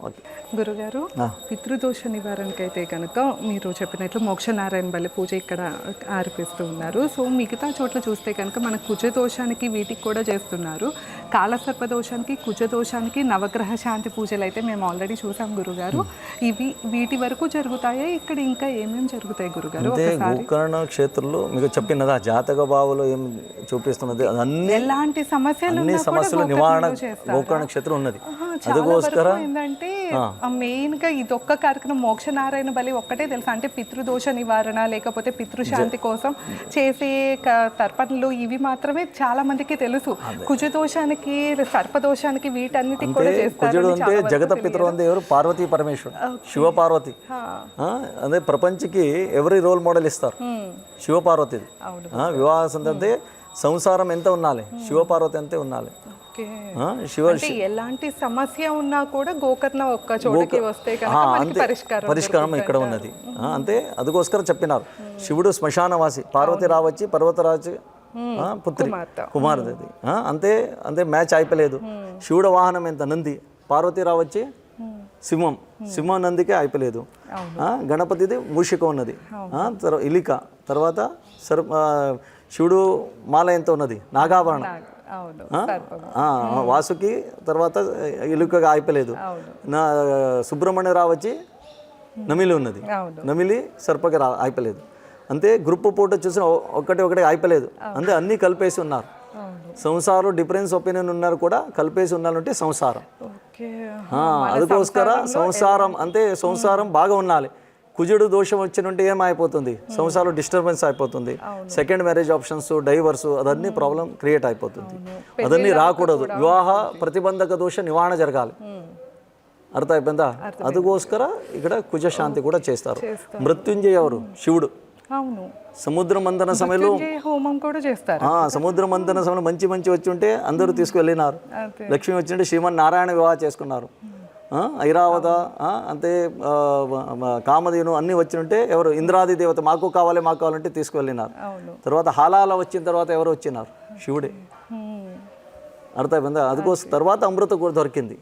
ఓకే గురుగారు, పితృదోష నివారణకైతే కనుక మీరు చెప్పినట్లు మోక్షనారాయణ బలి పూజ ఇక్కడ ఆర్పిస్తూ ఉన్నారు. సో మిగతా చోట్ల చూస్తే కనుక మన కుజదోషానికి వీటికి కూడా చేస్తున్నారు. కాలసర్పదోషానికి, కుజదోషానికి నవగ్రహ శాంతి పూజలు అయితే మేము ఆల్రెడీ చూసాం గురుగారు. ఇవి వీటి వరకు జరుగుతాయా? ఇక్కడ ఇంకా ఏమేమి జరుగుతాయి గురుగారు? గోకర్ణ క్షేత్రంలో మీకు చెప్పినదా జాతక భావాలు ఏం చూపిస్తున్నది అన్ని ఎలాంటి సమస్యలు నివారణ గోకర్ణ క్షేత్రం ఉన్నది. అదిగోస్కర ఏంటంటే మెయిన్ గా ఇదొక్క కార్యక్రమం మోక్షనారాయణ బలి ఒక్కటే తెలుసు. అంటే పితృదోష నివారణ లేకపోతే పితృశాంతి కోసం చేసే తర్పణలు ఇవి మాత్రమే చాలా మందికి తెలుసు. కుజదోషానికి, సర్పదోషానికి వీటన్నిటికి కూడా చేస్తారు. అంటే జగత పితృ అంటే ఎవరు? పార్వతీ పరమేశ్వరు, శివ పార్వతి. అదే ప్రపంచకి ఎవరి రోల్ మోడల్ ఇస్తారు? శివ పార్వతి. వివాహ సందర్భే సంసారం ఎంత ఉండాలి? శివ పార్వతి అంతే ఉండాలి. ఎలాంటి సమస్య ఉన్నా కూడా గోకర్ణ ఒక్క చోటకి వస్తే పరిష్కారం ఇక్కడ ఉన్నది. అంతే అదికోసం చెప్పినారు. శివుడు శ్మశానవాసి, పార్వతి రావచ్చి పర్వతరాజు పుత్రి కుమారుది. అంతే అంతే మ్యాచ్ అయిపోలేదు. శివుడు వాహనం ఎంత? నంది. పార్వతి రావచ్చి సింహం, నందికే అయిపోలేదు. గణపతిది మూషిక ఉన్నది, ఇలిక, తర్వాత శివుడు మాల ఎంత ఉన్నది, నాగాభరణం, వాసుకి తర్వాత ఇలుకగా అయిపోలేదు, సుబ్రహ్మణ్యరావు వచ్చి నమిలి ఉన్నది, నమిలి సర్పకి అయిపోలేదు. అంతే గ్రూప్ ఫోటో చూసిన ఒకటి అయిపోలేదు, అంతే అన్నీ కలిపేసి ఉన్నారు. సంసారం డిఫరెన్స్ ఒపీనియన్ ఉన్నారు కూడా కలిపేసి ఉన్నారంటే సంసారం. అందుకోస్కర సంసారం అంటే సంసారం బాగా ఉండాలి. కుజుడు దోషం వచ్చినంటే ఏమైపోతుంది, సంసారం డిస్టర్బెన్స్ అయిపోతుంది, సెకండ్ మ్యారేజ్ ఆప్షన్స్, డైవర్స్, అదన్నీ ప్రాబ్లం క్రియేట్ అయిపోతుంది. అదన్నీ రాకూడదు. వివాహ ప్రతిబంధక దోష నివారణ జరగాలి. అర్థం అయిపోయిందా? అందుకోస్కర ఇక్కడ కుజశాంతి కూడా చేస్తారు. మృత్యుంజయ ఎవరు? శివుడు. సముద్ర మంథన సమయంలో హోమం కూడా చేస్తారు. సముద్ర మంథన సమయంలో మంచి వచ్చి ఉంటే అందరూ తీసుకువెళ్ళినారు. లక్ష్మి వచ్చింటే శ్రీమన్ నారాయణ వివాహం చేసుకున్నారు. ఐరావత అంతే కామధేను అన్నీ వచ్చినుంటే ఎవరు? ఇంద్రాది దేవత మాకు కావాలంటే తీసుకువెళ్ళినారు. తర్వాత హాలాల వచ్చిన తర్వాత ఎవరు వచ్చినారు? శివుడే. అర్థమైందా? అందుకోసం తర్వాత అమృత కూడా దొరికింది.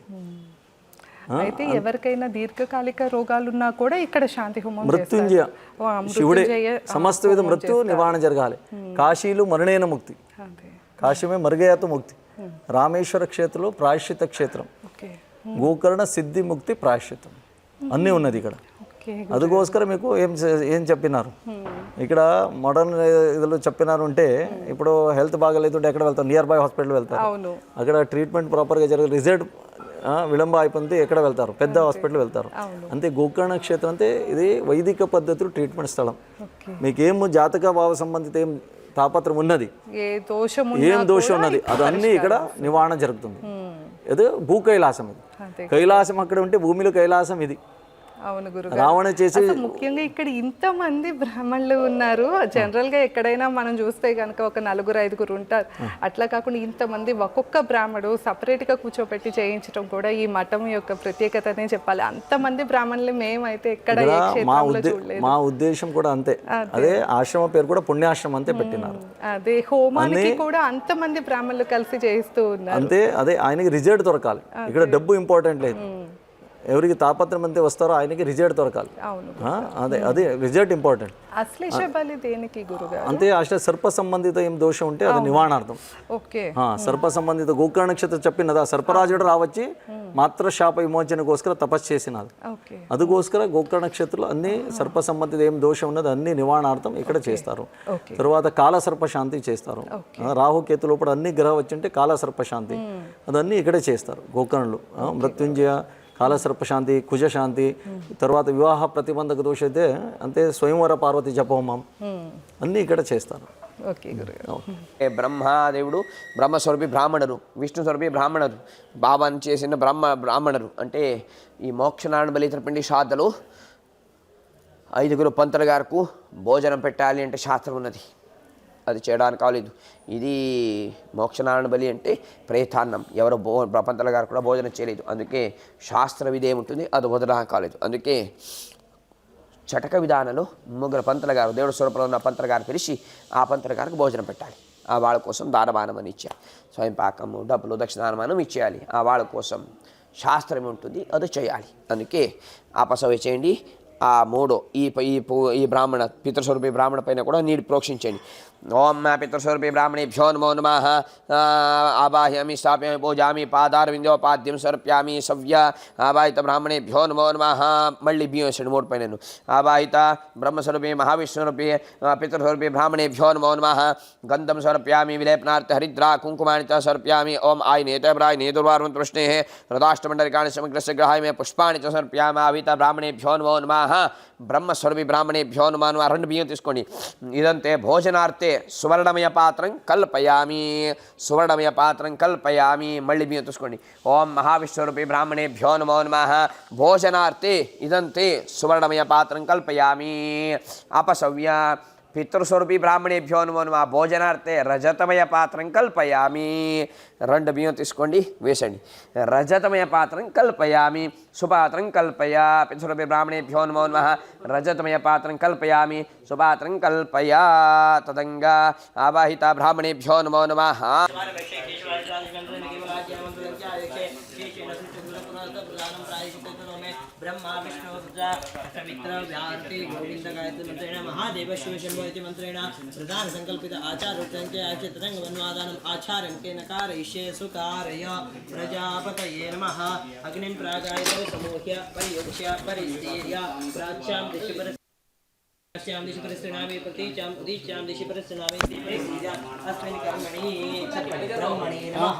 అయితే ఎవరికైనా దీర్ఘకాలిక రోగాలున్నా కూడా ఇక్కడ శాంతి హోమం మృత్యుంజయ శివుడే. సమస్త విధ మృత్యు నివారణ జరగాలి. కాశీలు మరణేన ముక్తి, కాశీమే మరుగయాతో ముక్తి, రామేశ్వర క్షేత్రంలో ప్రాయశ్చిత క్షేత్రం, గోకర్ణ సిద్ధి ముక్తి ప్రాయశ్చితం అన్నీ ఉన్నది ఇక్కడ. అందుకోసం మీకు ఏం చెప్పినారు ఇక్కడ మోడర్న్ ఇదిలో చెప్పినారు అంటే, ఇప్పుడు హెల్త్ బాగాలేదు ఎక్కడ వెళ్తారు? నియర్ బై హాస్పిటల్ వెళ్తారు. అక్కడ ట్రీట్మెంట్ ప్రాపర్గా జరగదు, రిజల్ట్ విళంబ అయిపోతే ఎక్కడ వెళ్తారు? పెద్ద హాస్పిటల్ వెళ్తారు. అంతే గోకర్ణ క్షేత్రం అంటే ఇది వైదిక పద్ధతులు ట్రీట్మెంట్ స్థలం. మీకేం జాతక భావ సంబంధిత ఏం తాపత్రం ఉన్నది, ఏం దోషం ఉన్నది, అదన్నీ ఇక్కడ నివారణ జరుగుతుంది. ఇది భూ కైలాసం. ఇది కైలాసం అక్కడ ఉంటే భూమిలో కైలాసం ఇది. అవును గురుగారు. రావణ చేసి ముఖ్యంగా ఇక్కడ ఇంతమంది బ్రాహ్మణులు ఉన్నారు. జనరల్గా ఎక్కడైనా మనం చూస్తే కనుక ఒక 4-5 ఉంటారు. అట్లా కాకుండా ఇంతమంది ఒక్కొక్క బ్రాహ్మడు సపరేట్గా కూర్చోబెట్టి చేయించడం కూడా ఈ మఠం యొక్క ప్రత్యేకతనే చెప్పాలి. అంతమంది బ్రాహ్మణులు మేమైతే ఎక్కడ మా ఉద్దేశం కూడా అంతే. అదే ఆశ్రమ పేరు కూడా పుణ్యాశ్రమం అంతే పెట్టినారు. అదే హోమానికి కూడా అంతమంది బ్రాహ్మణులు కలిసి చేయిస్తూ ఉన్నారు. అంతే అదే ఆయనకి రిజల్ట్ దొరకాలి. ఇక్కడ డబ్బు ఇంపార్టెంట్ లేదు. ఎవరికి తాపత్రం అంతే వస్తారో ఆయనకి రిజల్ట్ దొరకాలి. అదే రిజల్ట్ ఇంపార్టెంట్. అంతే అష్ట సర్ప సంబంధిత ఏం దోషం ఉంటే అది నివారణార్థం. సర్ప సంబంధిత గోకర్ణ నక్షత్రం చెప్పినదా, సర్పరాజుడు రావచ్చి మాత్ర శాప విమోచనకోస్కర తపస్సు చేసినారు. అందుకోస్కర గోకర్ణ నక్షత్రంలో అన్ని సర్ప సంబంధిత ఏం దోషం ఉన్నది అన్ని నివారణార్థం ఇక్కడ చేస్తారు. తర్వాత కాల సర్ప శాంతి చేస్తారు. రాహుకేతు లోపల అన్ని గ్రహం వచ్చింటే కాల సర్ప శాంతి అదన్నీ ఇక్కడే చేస్తారు గోకర్ణలో. మృత్యుంజయ, కాలసర్పశాంతి, కుజశాంతి, తర్వాత వివాహ ప్రతిబంధక దోష అయితే అంతే స్వయంవర పార్వతి జపహోమం అన్నీ ఇక్కడ చేస్తారు. బ్రహ్మదేవుడు బ్రహ్మస్వరూపి బ్రాహ్మణరు, విష్ణు స్వరూపి బ్రాహ్మణరు, బాబాని చేసిన బ్రాహ్మణరు అంటే ఈ మోక్షనారాయణ బలితరపిండి శ్రాద్ధలో 5 పంతుల గారికి భోజనం పెట్టాలి అంటే శాస్త్రం ఉన్నది. అది చేయడానికి కాలేదు. ఇది మోక్షనారాయణ బలి అంటే ప్రేతాన్నం. ఎవరో పంతుల గారు కూడా భోజనం చేయలేదు. అందుకే శాస్త్ర విధి ఏముంటుంది అది వదలడానికి కాలేదు. అందుకే చటక విధానంలో 3 పంతుల గారు, దేవుడు స్వరూపంలో ఉన్న పంతుల గారు పిలిచి ఆ పంతుల గారికి భోజనం పెట్టాలి. ఆ వాళ్ళ కోసం దానమానం అని ఇచ్చాలి. స్వయం పాకము, డబ్బులు, దక్షిణానమానం ఇచ్చేయాలి. ఆ వాళ్ళ కోసం శాస్త్రం ఉంటుంది, అది చేయాలి. అందుకే ఆపసవ్య చేయండి. ఆ 3 ఈ బ్రాహ్మణ పితృస్వరూపి బ్రాహ్మణ పైన కూడా నీరు ప్రోక్షించండి. ఓం పితృస్వరూపి బ్రాహ్మణేభ్యో నమో నమః. ఆవాహ్యామి స్థాపయామి పూజామి పాదారవిందోపాద్యం సమర్ప్యామి సవ్య. ఆవాహిత బ్రాహ్మణేభ్యో నమో నమః. మళ్ళీ బియ్యం వేసాడు 3 పైన. ఆవాహిత బ్రహ్మస్వరూపి మహావిష్ణుస్వరూపి పితృస్వరూపి బ్రాహ్మణేభ్యో నమో నమః. గంధం సమర్ప్యామి విలేపనార్థ హరిద్రా కుంకుమాని చ సమర్ప్యామి. ఓం ఆయనేతబ్రాయ నేదుర్వారం తృష్ణే హృదాష్టమండలికాని సమగ్రస్య గ్రహాయ మే పుష్పాణి చ సమర్ప్యామి. ఆవిత బ్రాహ్మణేభ్యో నమో నమః. బ్రహ్మస్వరూపి బ్రాహ్మణేభ్యో నమో నమః. 2 బియ్యం తీసుకోండి. ఇదంతే భోజనార్థే సువర్ణమయ పాత్రం కల్పయామి. సువర్ణమయ పాత్రం కల్పయామి. మళ్ళీ బియ్యం తీసుకోండి. ఓం మహావిష్ణురూపి బ్రాహ్మణేభ్యో నమో నమః. భోజనార్థే ఇదంతే సువర్ణమయ పాత్రం కల్పయామి. అపసవ్య పితృస్వరూపి బ్రాహ్మణేభ్యో నమో నమః. భోజనార్థే రజతమయ పాత్రం కల్పయామి. 2 బియ్యం తీసుకోండి, వేసండి. రజతమయ పాత్రం కల్పయామి. సుపాత్రం కల్పయా. పితృస్వరూపి బ్రాహ్మణేభ్యో నమో నమః. రజతమయ పాత్రం కల్పయామి. సుపాత్రం కల్పయా. తదంగా ఆవాహిత బ్రాహ్మణేభ్యో నమో నమః. ब्रह्मा विष्णु सवित्र व्याहृति गोविंद गायत्री मंत्रेण महादेव शिव शंभो इति मंत्रेण प्रधान संकल्पित आचार्योक्तंके आचितरंग वन्वादानम् आचार्यं केन कारयिष्ये सुकारय प्रजापतये नमः अग्निं प्रागायित समूह्य परियुज्य परिस्तीर्य प्राच्यां दिशि श्याम दिशि परिस्थिनामि प्रतीचां उदीचां दिशि परिस्थिनामि दीपैर्या अस्मिन् कर्मणि ब्रह्मणे नमः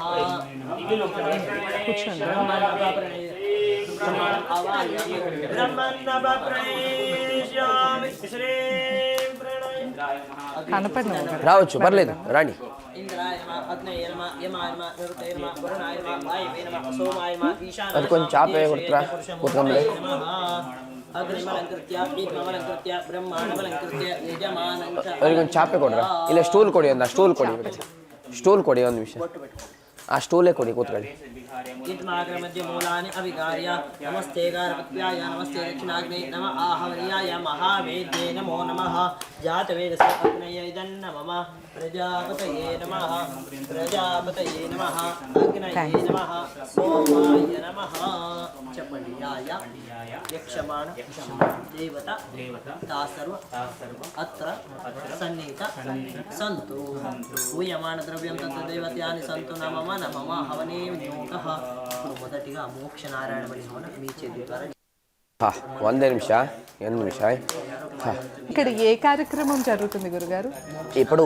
కనపడిన రావచ్చు, పర్లేదు, రండి. ఇంద్రాయ నమః అగ్నయ నమః యమాయ నమః నిరుతయ నమః వరుణాయ నమః వాయవే నమః సోమాయ నమః ఈశానాయ అది కొంచెం చాపే కొట్టురా, కుటుంబంలో. అగ్నిమలంకృత్య దీపమలంకృత్య బ్రహ్మాండమలంకృత్య యజమానం చ అది కొంచెం చాపే కొడురా. ಇಲ್ಲ ಸ್ಟೂಲ್ ಕೊಡಿ, ಒಂದು ಸ್ಟೂಲ್ ಕೊಡಿ, ಸ್ಟೂಲ್ ಕೊಡಿ, ಒಂದು ನಿಮಿಷ ಆ ಸ್ಟೂಲೇ ಕೊಡಿ, ಕೂತ್ಕೊಳ್ಳಿ. मध्ये मूलानि अविगार्य नमस्ते गारपत्याय नमस्ते दक्षिणाग्ने नम आहवनीयाय महावेद्ये नमो नमः जातवेदस्य अग्नये इदन्न मम प्रजापतये नमः अग्नये नमः सोमाय नमः चपल्याय यक्षमाण देवता तासर्व अत्र सन्नीत सन्तु पूयमाण द्रव्यं तत्र देवत्यानि सन्तु न मम न मम हवने विनियोगः మొదటిగా మోక్ష నారాయణ బలి హవన మీ చేతి ద్వారా ಒಂದೇ ನಿಮಿಷ, ಒಂದು ನಿಮಿಷ. ఇక్కడ ఏ కార్యక్రమం జరుగుతుంది గురుగారు? ఇప్పుడు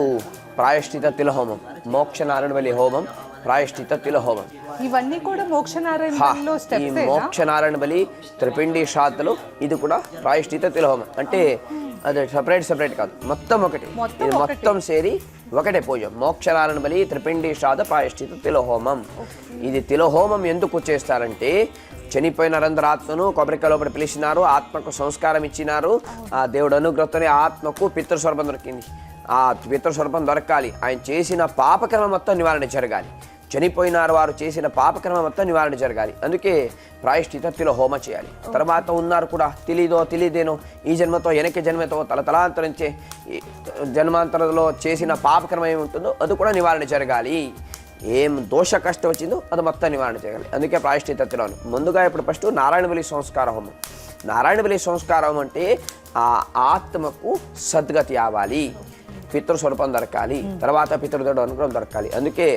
ప్రాయశ్చిత తిల హోమం, మోక్ష నారాయణ బలి హోమం, ప్రాయశ్చిత తిల హోమం. ఇవన్నీ కూడా మోక్షనారాయణలో ఈ స్టెప్స్. మోక్ష నారాయణ బలి, త్రిపిండి శ్రాద్ధలు, ఇది కూడా ప్రాయశ్చిత తిల హోమం. అంటే అది సపరేట్ కాదు, మొత్తం ఒకటి. ఇది మొత్తం సేరి ఒకటే పూజ. మోక్ష నారాయణ బలి, త్రిపిండి శ్రాద్ధ, ప్రాయశ్చిత తిల హోమం. ఇది తిల హోమం ఎందుకు చేస్తారంటే, చనిపోయిన నరందర ఆత్మను కొబ్బరికాయ లోపల పిలిచినారు, ఆత్మకు సంస్కారం ఇచ్చినారు. ఆ దేవుడు అనుగ్రహంతోనే ఆత్మకు పితృస్వరూపం దొరికింది. ఆ పితృస్వరూపం దొరకాలి, ఆయన చేసిన పాపకర్మ మొత్తం నివారణ జరగాలి. చనిపోయినారు వారు చేసిన పాపకర్మ మొత్తం నివారణ జరగాలి. అందుకే ప్రాయశ్చిత తిల హోమ చేయాలి. తర్వాత ఉన్నారు కూడా తెలియదేనో ఈ జన్మతో వెనక్కి జన్మతో తలతలాంతరించే జన్మాంతరంలో చేసిన పాపకర్మ ఏమి ఉంటుందో అది కూడా నివారణ జరగాలి. ఏం దోష కష్టం వచ్చిందో అది మొత్తం నివారణ చేయాలి. అందుకే ప్రాయశ్చిత తిలం. ముందుగా ఇప్పుడు ఫస్ట్ నారాయణ బలి సంస్కార హోమం. నారాయణ బలి సంస్కారం అంటే ఆ ఆత్మకు సద్గతి అవ్వాలి, పితృస్వరూపం దొరకాలి, తర్వాత పితృదేవుడు అనుగ్రహం దొరకాలి. అందుకే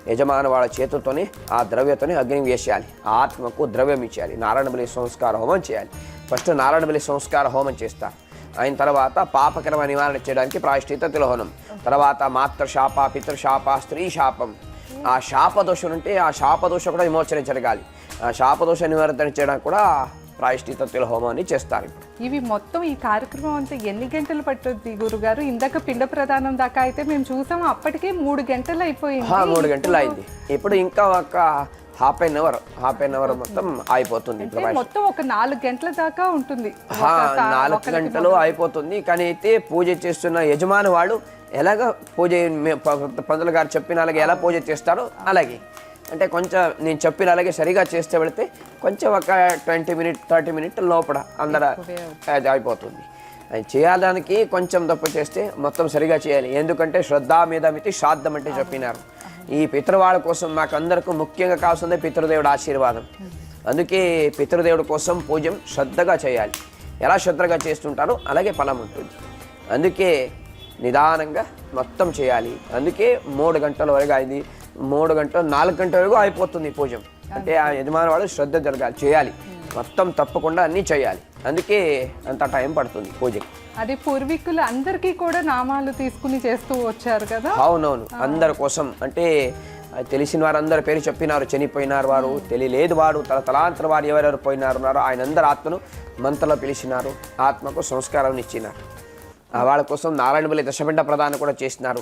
యజమాని వాళ్ళ చేతులతోనే ఆ ద్రవ్యతోనే అగ్ని వేసేయాలి, ఆత్మకు ద్రవ్యం ఇచ్చేయాలి. నారాయణ బలి సంస్కార హోమం చేయాలి. ఫస్ట్ నారాయణ బలి సంస్కార హోమం చేస్తారు. అయిన తర్వాత పాపకర్మ నివారణ చేయడానికి ప్రాయశ్చిత తిల హోమం. తర్వాత మాతృశాప, పితృశాప, స్త్రీ శాపం, ఆ శాపదోషం ఉంటే ఆ శాపదోషం కూడా విమోచన జరగాలి. ఆ శాపదోష నివారణ చేయడానికి కూడా ప్రాయశ్చిత తిల హోమాన్ని చేస్తారు. ఇవి మొత్తం ఈ కార్యక్రమం అంతా ఎన్ని గంటలు పట్టుద్ది గురుగారు? ఇందాక పిండ ప్రదానం దాకా అయితే మేము చూసాము, అప్పటికే 3 గంటలు అయిపోయింది. 3 గంటలు అయింది. ఇప్పుడు ఇంకా ఒక హాఫ్ అన్ అవర్ మొత్తం అయిపోతుంది. మొత్తం ఒక 4 గంటల దాకా ఉంటుంది. 4 గంటలు అయిపోతుంది. కానీ అయితే పూజ చేస్తున్న యజమాని వాడు ఎలాగ పూజ, పంతులు గారు చెప్పిన అలాగే ఎలా పూజ చేస్తారో అలాగే, అంటే కొంచెం నేను చెప్పిన అలాగే సరిగా చేస్తే వెళితే కొంచెం ఒక 30 మినిట్ లోపల అందరూ అయిపోతుంది. చేయడానికి కొంచెం తప్పు చేస్తే మొత్తం సరిగా చేయాలి. ఎందుకంటే శ్రద్ధా మేధమితి శ్రాద్ధం అంటే చెప్పినారు. ఈ పితృవాళ్ళ కోసం మాకు అందరికీ ముఖ్యంగా కావాల్సిందే పితృదేవుడు ఆశీర్వాదం. అందుకే పితృదేవుడి కోసం పూజ శ్రద్ధగా చేయాలి. ఎలా శ్రద్ధగా చేస్తుంటారో అలాగే ఫలం ఉంటుంది. అందుకే నిదానంగా మొత్తం చేయాలి. అందుకే 3 గంటల వరకు అయింది. 4 గంటల వరకు అయిపోతుంది పూజ. అంటే ఆ యజమాని వాడు శ్రద్ధ జరగాలి, చేయాలి, మొత్తం తప్పకుండా అన్నీ చేయాలి. అందుకే అంత టైం పడుతుంది పూజకి. అది పూర్వీకులు అందరికీ కూడా నామాలు తీసుకుని చేస్తూ వచ్చారు కదా. అవునవును, అందరి కోసం. అంటే తెలిసిన వారు అందరి పేరు చెప్పినారు. చనిపోయినారు వారు, తెలియలేదు వారు, తలాంతర వారు ఎవరెవరు పోయినారున్నారో ఆయన అందరు ఆత్మను మంత్రలో పిలిచినారు, ఆత్మకు సంస్కారం ఇచ్చినారు. వాళ్ళ కోసం నారాయణ బలి దశపిండ ప్రదానం కూడా చేసినారు.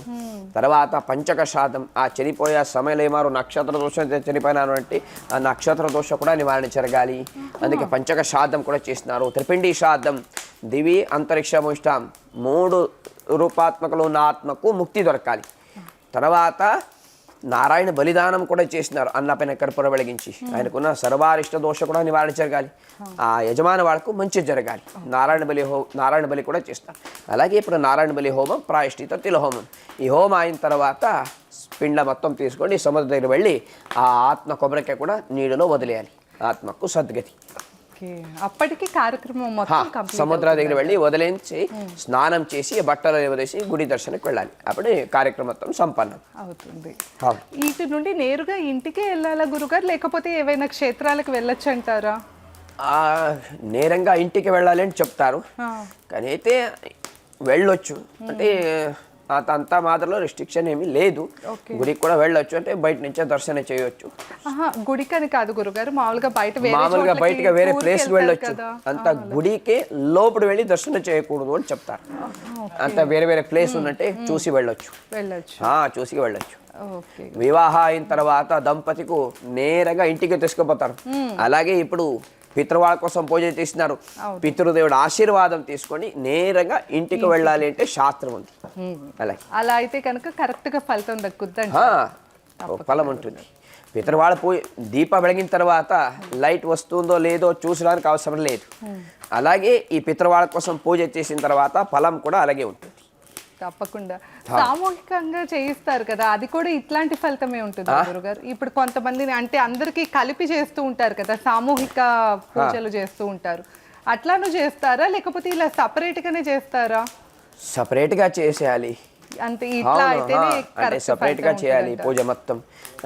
తర్వాత పంచక శ్రాద్ధం, ఆ చనిపోయే సమయంలో ఏమారు నక్షత్ర దోషం చనిపోయినారు అంటే ఆ నక్షత్ర దోషం కూడా నివారణ జరగాలి. అందుకే పంచక శ్రాద్ధం కూడా చేసినారు. త్రిపిండి శ్రాద్ధం, దివి అంతరిక్షముష్టం 3 రూపాత్మకలు ఉన్న ఆత్మకు ముక్తి దొరకాలి. తర్వాత నారాయణ బలిదానం కూడా చేసినారు. అన్నపైన కర్పూర వెలిగించి ఆయనకున్న సర్వారిష్ట దోష కూడా నివారణ జరగాలి. ఆ యజమాని వాళ్ళకు మంచి జరగాలి. నారాయణ బలి కూడా చేస్తారు. అలాగే ఇప్పుడు నారాయణ బలి హోమం, ప్రాయశ్చిత తిల హోమం. ఈ హోమం అయిన తర్వాత పిండ మొత్తం తీసుకొని సముద్రం దగ్గర వెళ్ళి ఆ ఆత్మ కొబ్బరికాయ కూడా నీళ్ళలో వదిలేయాలి. ఆత్మకు సద్గతి. ఓకే, అప్పటికి కార్యక్రమం మొత్తం కంప్లీట్ సముద్ర దగ్గర వెళ్ళి వదిలేసి స్నానం చేసి బట్టలు వదిలేసి గుడి దర్శనకు వెళ్ళాలి. అప్పుడు కార్యక్రమం మొత్తం సంపన్నం అవుతుంది. అవును. ఇటు నుండి నేరుగా ఇంటికే వెళ్ళాలా గురుగారు, లేకపోతే ఏవైనా క్షేత్రాలకు వెళ్ళొచ్చు అంటారా? నేరంగా ఇంటికి వెళ్ళాలి అని చెప్తారు, కానీ అయితే వెళ్ళొచ్చు. అంటే అంతా మాత్రంలో రెస్ట్రిక్షన్ ఏమీ లేదు. గుడికి కూడా వెళ్ళొచ్చు, అంటే బయట నుంచే దర్శనం చేయొచ్చు. గుడికని కాదు గురుగారు, మామూలుగా బయటగా వేరే ప్లేస్ వెళ్ళొచ్చు. అంత గుడికే లోపల వెళ్ళి దర్శనం చేయకూడదు అని చెప్తారు. అంత వేరే వేరే ప్లేస్ ఉన్నట్టే చూసి వెళ్ళొచ్చు. చూసి వెళ్ళొచ్చు. వివాహ అయిన తర్వాత దంపతికు నేరుగా ఇంటికి తీసుకుపోతారు. అలాగే ఇప్పుడు పితృవాళ్ళ కోసం పూజ చేసినారు, పితృదేవుడు ఆశీర్వాదం తీసుకొని నేరుగా ఇంటికి వెళ్ళాలి అంటే శాస్త్రం ఉంది. అలా అయితే కనుక కరెక్ట్ గా ఫలితం దక్కుద్దండి, ఫలం ఉంటుంది. పితృవాళ్ళ పూజ దీపం వెలిగిన తర్వాత లైట్ వస్తుందో లేదో చూసడానికి అవసరం లేదు. అలాగే ఈ పితృవాళ్ళ కోసం పూజ చేసిన తర్వాత ఫలం కూడా అలాగే ఉంటుంది. తప్పకుండా సామూహికంగా చేయిస్తారు కదా, అది కూడా ఇట్లాంటి ఫలితమే ఉంటుంది గురుగారు. ఇప్పుడు కొంతమందిని అంటే అందరికీ కలిపి చేస్తూ ఉంటారు కదా, సామూహిక పూజలు చేస్తూ ఉంటారు, అట్లాను చేస్తారా లేకపోతే ఇలా సపరేట్ గానే చేస్తారా? సపరేట్ గా చేసేయాలి, అంటే ఇట్లా అయితేనే అంటే సపరేట్ గా చేయాలి పూజ మొత్తం.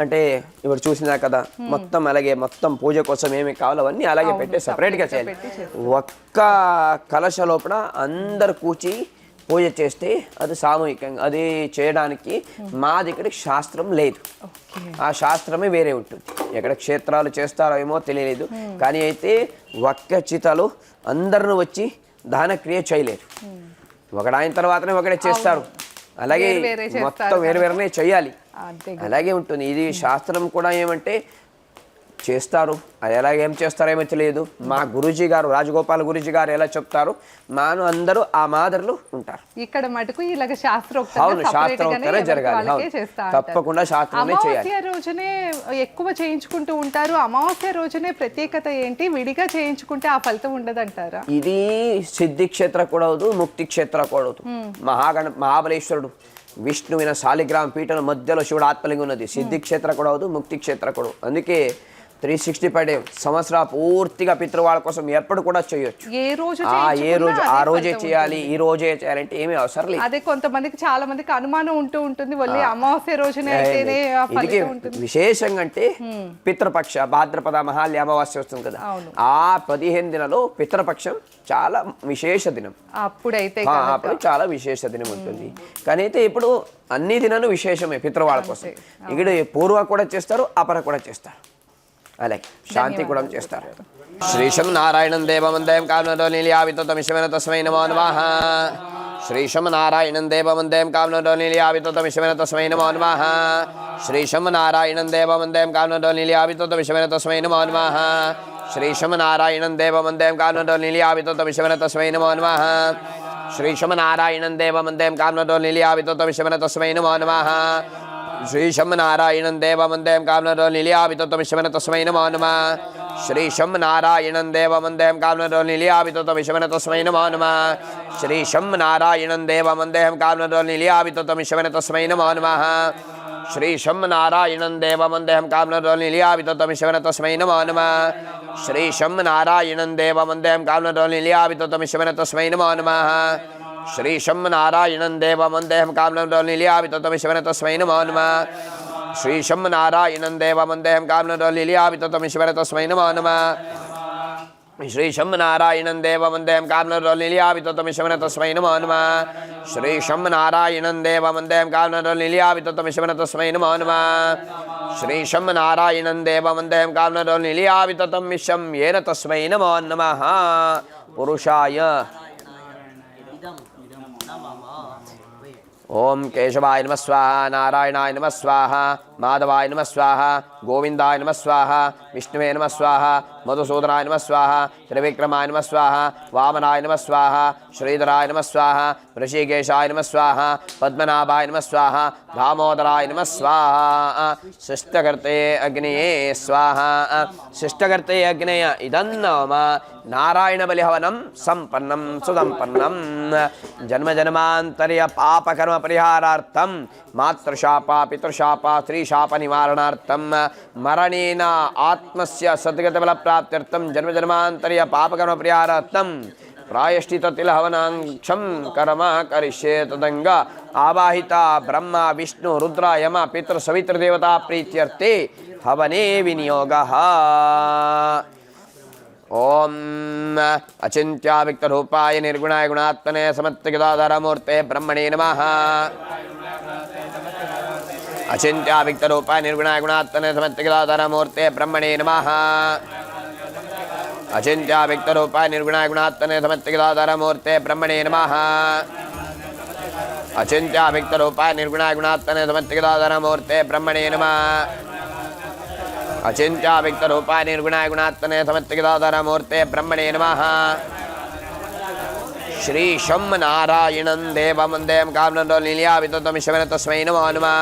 అంటే ఇప్పుడు చూసినా కదా మొత్తం అలాగే మొత్తం పూజ కోసం ఏమి కావాలో అవన్నీ అలాగే పెట్టి సపరేట్ గా చేయాలి. ఒక్క కలశ లోపల అందరు కూర్చి పూజ చేస్తే అది సామూహికంగా అది చేయడానికి మా దగ్గర శాస్త్రం లేదు. ఆ శాస్త్రమే వేరే ఉంటుంది. ఎక్కడ క్షేత్రాలు చేస్తారో ఏమో తెలియలేదు, కానీ అయితే ఒక్క చితలు అందరూ వచ్చి దాన క్రియ చేయలేరు. ఒకడాయిన తర్వాతనే ఒకడే చేస్తారు. అలాగే మొత్తం వేరు వేరునే చేయాలి, అలాగే ఉంటుంది. ఇది శాస్త్రం కూడా ఏమంటే చేస్తారు, అది ఎలాగేం చేస్తారేమో తెలియదు. మా గురూజీ గారు రాజగోపాల్ గురూజీ గారు ఎలా చెప్తారు, మాను అందరూ ఆ మాదిరిలో ఉంటారు. ఇక్కడ మటుకు ఇలాగ శాస్త్రోక్తంగా జరగాలి, తప్పకుండా శాస్త్రమే చేయాలి. అమావాస్య రోజునే ఎక్కువ చేయించుకుంటూ ఉంటారు, అమావాస్య రోజునే ప్రత్యేకత ఏంటి? విడిగా చేయించుకుంటే ఆ ఫలితం ఉండదంటారా? ఇది సిద్ధి క్షేత్ర కూడదు, ముక్తి క్షేత్ర కూడదు. మహాబలేశ్వరుడు విష్ణువిన శాలిగ్రామ పీఠం మధ్యలో శివుడు ఆత్మలింగం ఉన్నది. సిద్ధి క్షేత్ర కూడదు, ముక్తి క్షేత్ర కూడదు. అందుకే 365 days సంవత్సరం పూర్తిగా పితృవాళ్ళ కోసం ఎప్పుడు కూడా చేయొచ్చు. ఆ రోజే చేయాలి, ఈ రోజే చేయాలంటే ఏమీ అవసరం లేదు. అదే కొంతమందికి చాలా మందికి అనుమానం ఉంటుంది, వాళ్ళే అమావాస్య రోజునే అయితేనే ఇది విశేషంగా అంటే పితృపక్ష భాద్రపద మహాల్య అమావాస్య వస్తుంది కదా, ఆ 15 దినాలు పితృపక్షం చాలా విశేష దినం. అప్పుడు చాలా విశేష దినం ఉంటుంది. కానీ అయితే ఇప్పుడు అన్ని దినాలు విశేషమే పితృవాళ్ళ కోసం. ఇక్కడ పూర్వ కూడా చేస్తారు, అపర కూడా చేస్తారు, అలాగే శాంతి కూడా చేస్తారు. శ్రీశం నారాయణం దేవమందయం కామనో నీలియావితమిషమైన తస్మై నమో నమః. శ్రీశం నారాయణం దేవమందయం కామనో నీలియావితమిషమైన తస్మై నమో నమః. శ్రీశం నారాయణం దేవమందయం కామనో నీలియావితమిషమైన తస్మై నమో నమః. శ్రీశం నారాయణం దేవమందయం కామనో నీలియావితమిషమైన తస్మై నమో నమః. శ్రీశం నారాయణం దేవమందయం కామనో నీలియావితమిషమైన తస్మై నమో నమః. శ్రీశం నారాయణం దేవమందయం కామనో నీలియావితమిషమైన తస్మై నమో నమః. శ్రీశం నారాయణం దేవమందయం కామనో నీలియావితమిషమైన తస్మై నమో నమః. శ్రీశం నారాయణం దేవమందయం కామనో నీలియావితమిషమైన తస్మై నమో నమః. శ్రీశం నారాయణం దేవమందయం కామనో నీలియావితమిషమైన తస్మై నమో నమః. శ్రీశం నారాయణం దేవమందయం కామనో నీలియావితమిషమైన తస్మై నమో నమః. శ్రీశం నారాయణం దేవమందయం కామనో నీలియావితమిషమైన తస్మై నమో నమః. శ్రీశం నారాయణం దేవమందయం కామనో నీలియావితమిషమైన తస్మై నమో నమః. శ్రీశం నారాయణం దేవమందయం కామనో నీలియావితమిషమైన తస్మై నమో నమః. శ్రీశం నారాయణం దేవమందయం కామనో నీలియావితమిషమైన తస్మై నమో నమః. శ్రీశం నారాయణం దేవమందయం కామనో నీలియావితమిషం ఏన తస్మై నమో నమః. పురుషాయ ఓం కేశవాయ నమః స్వాహ, నారాయణాయ నమః స్వాహ, మాధవాయ నమః స్వాహ, గోవిందాయ నమః స్వాహ, విష్ణువే నమః స్వాహ, మధుసూదనాయ నమః స్వాహ, త్రివిక్రమాయ నమః స్వాహ, వామనాయ నమః స్వాహ, శ్రీధరాయ నమః స్వాహ, ఋషికేశాయ నమః స్వాహ, పద్మనాభాయ నమః స్వాహ, దామోదరాయ నమః స్వాహ. శిష్టకర్తే అగ్నియే స్వాహ. శిష్టకర్తే అగ్నేయ ఇదం నామ నారాయణ బలిహవనం సంపన్నం సుసంపన్నం. జన్మజన్మాంతర్య పాపకర్మ పరిహారార్థం మాతృశాప పితృశాప స్త్రీ शापनिवारणार्थं मरणेन आत्मस्य सद्गतिफलप्राप्त्यर्थं जन्मजन्मान्तरीय पापकर्मपरिहारार्थं प्रायश्चित्ततिलहवनांक्षं कर्म करिष्ये तदंग आवाहिता ब्रह्मा विष्णु रुद्र यम पितृसवितृदेवता प्रीत्यर्थे हवने विनियोगः। ओम अचिन्त्याव्यक्तरूपाय निर्गुणाय गुणात्मने समत्तगदाधरमूर्ते ब्रह्मणे नमः। अचिन्त्याव्यक्तरूपाय निर्गुणाय गुणात्मने समत्तगदाधरमूर्ते ब्रह्मणे नमः। अचिन्त्याव्यक्तरूपाय निर्गुणाय गुणात्मने समत्तगदाधरमूर्ते ब्रह्मणे नमः। अचिन्त्याव्यक्तरूपाय निर्गुणाय गुणात्मने समत्तगदाधरमूर्ते ब्रह्मणे नमः। अचिन्त्याव्यक्तरूपाय निर्गुणाय गुणात्मने समत्तगदाधरमूर्ते ब्रह्मणे नमः। श्री शं नारायणं देवं वन्दें कामनन्दोलील्याविततं शिवेन तस्मै नमो नमः।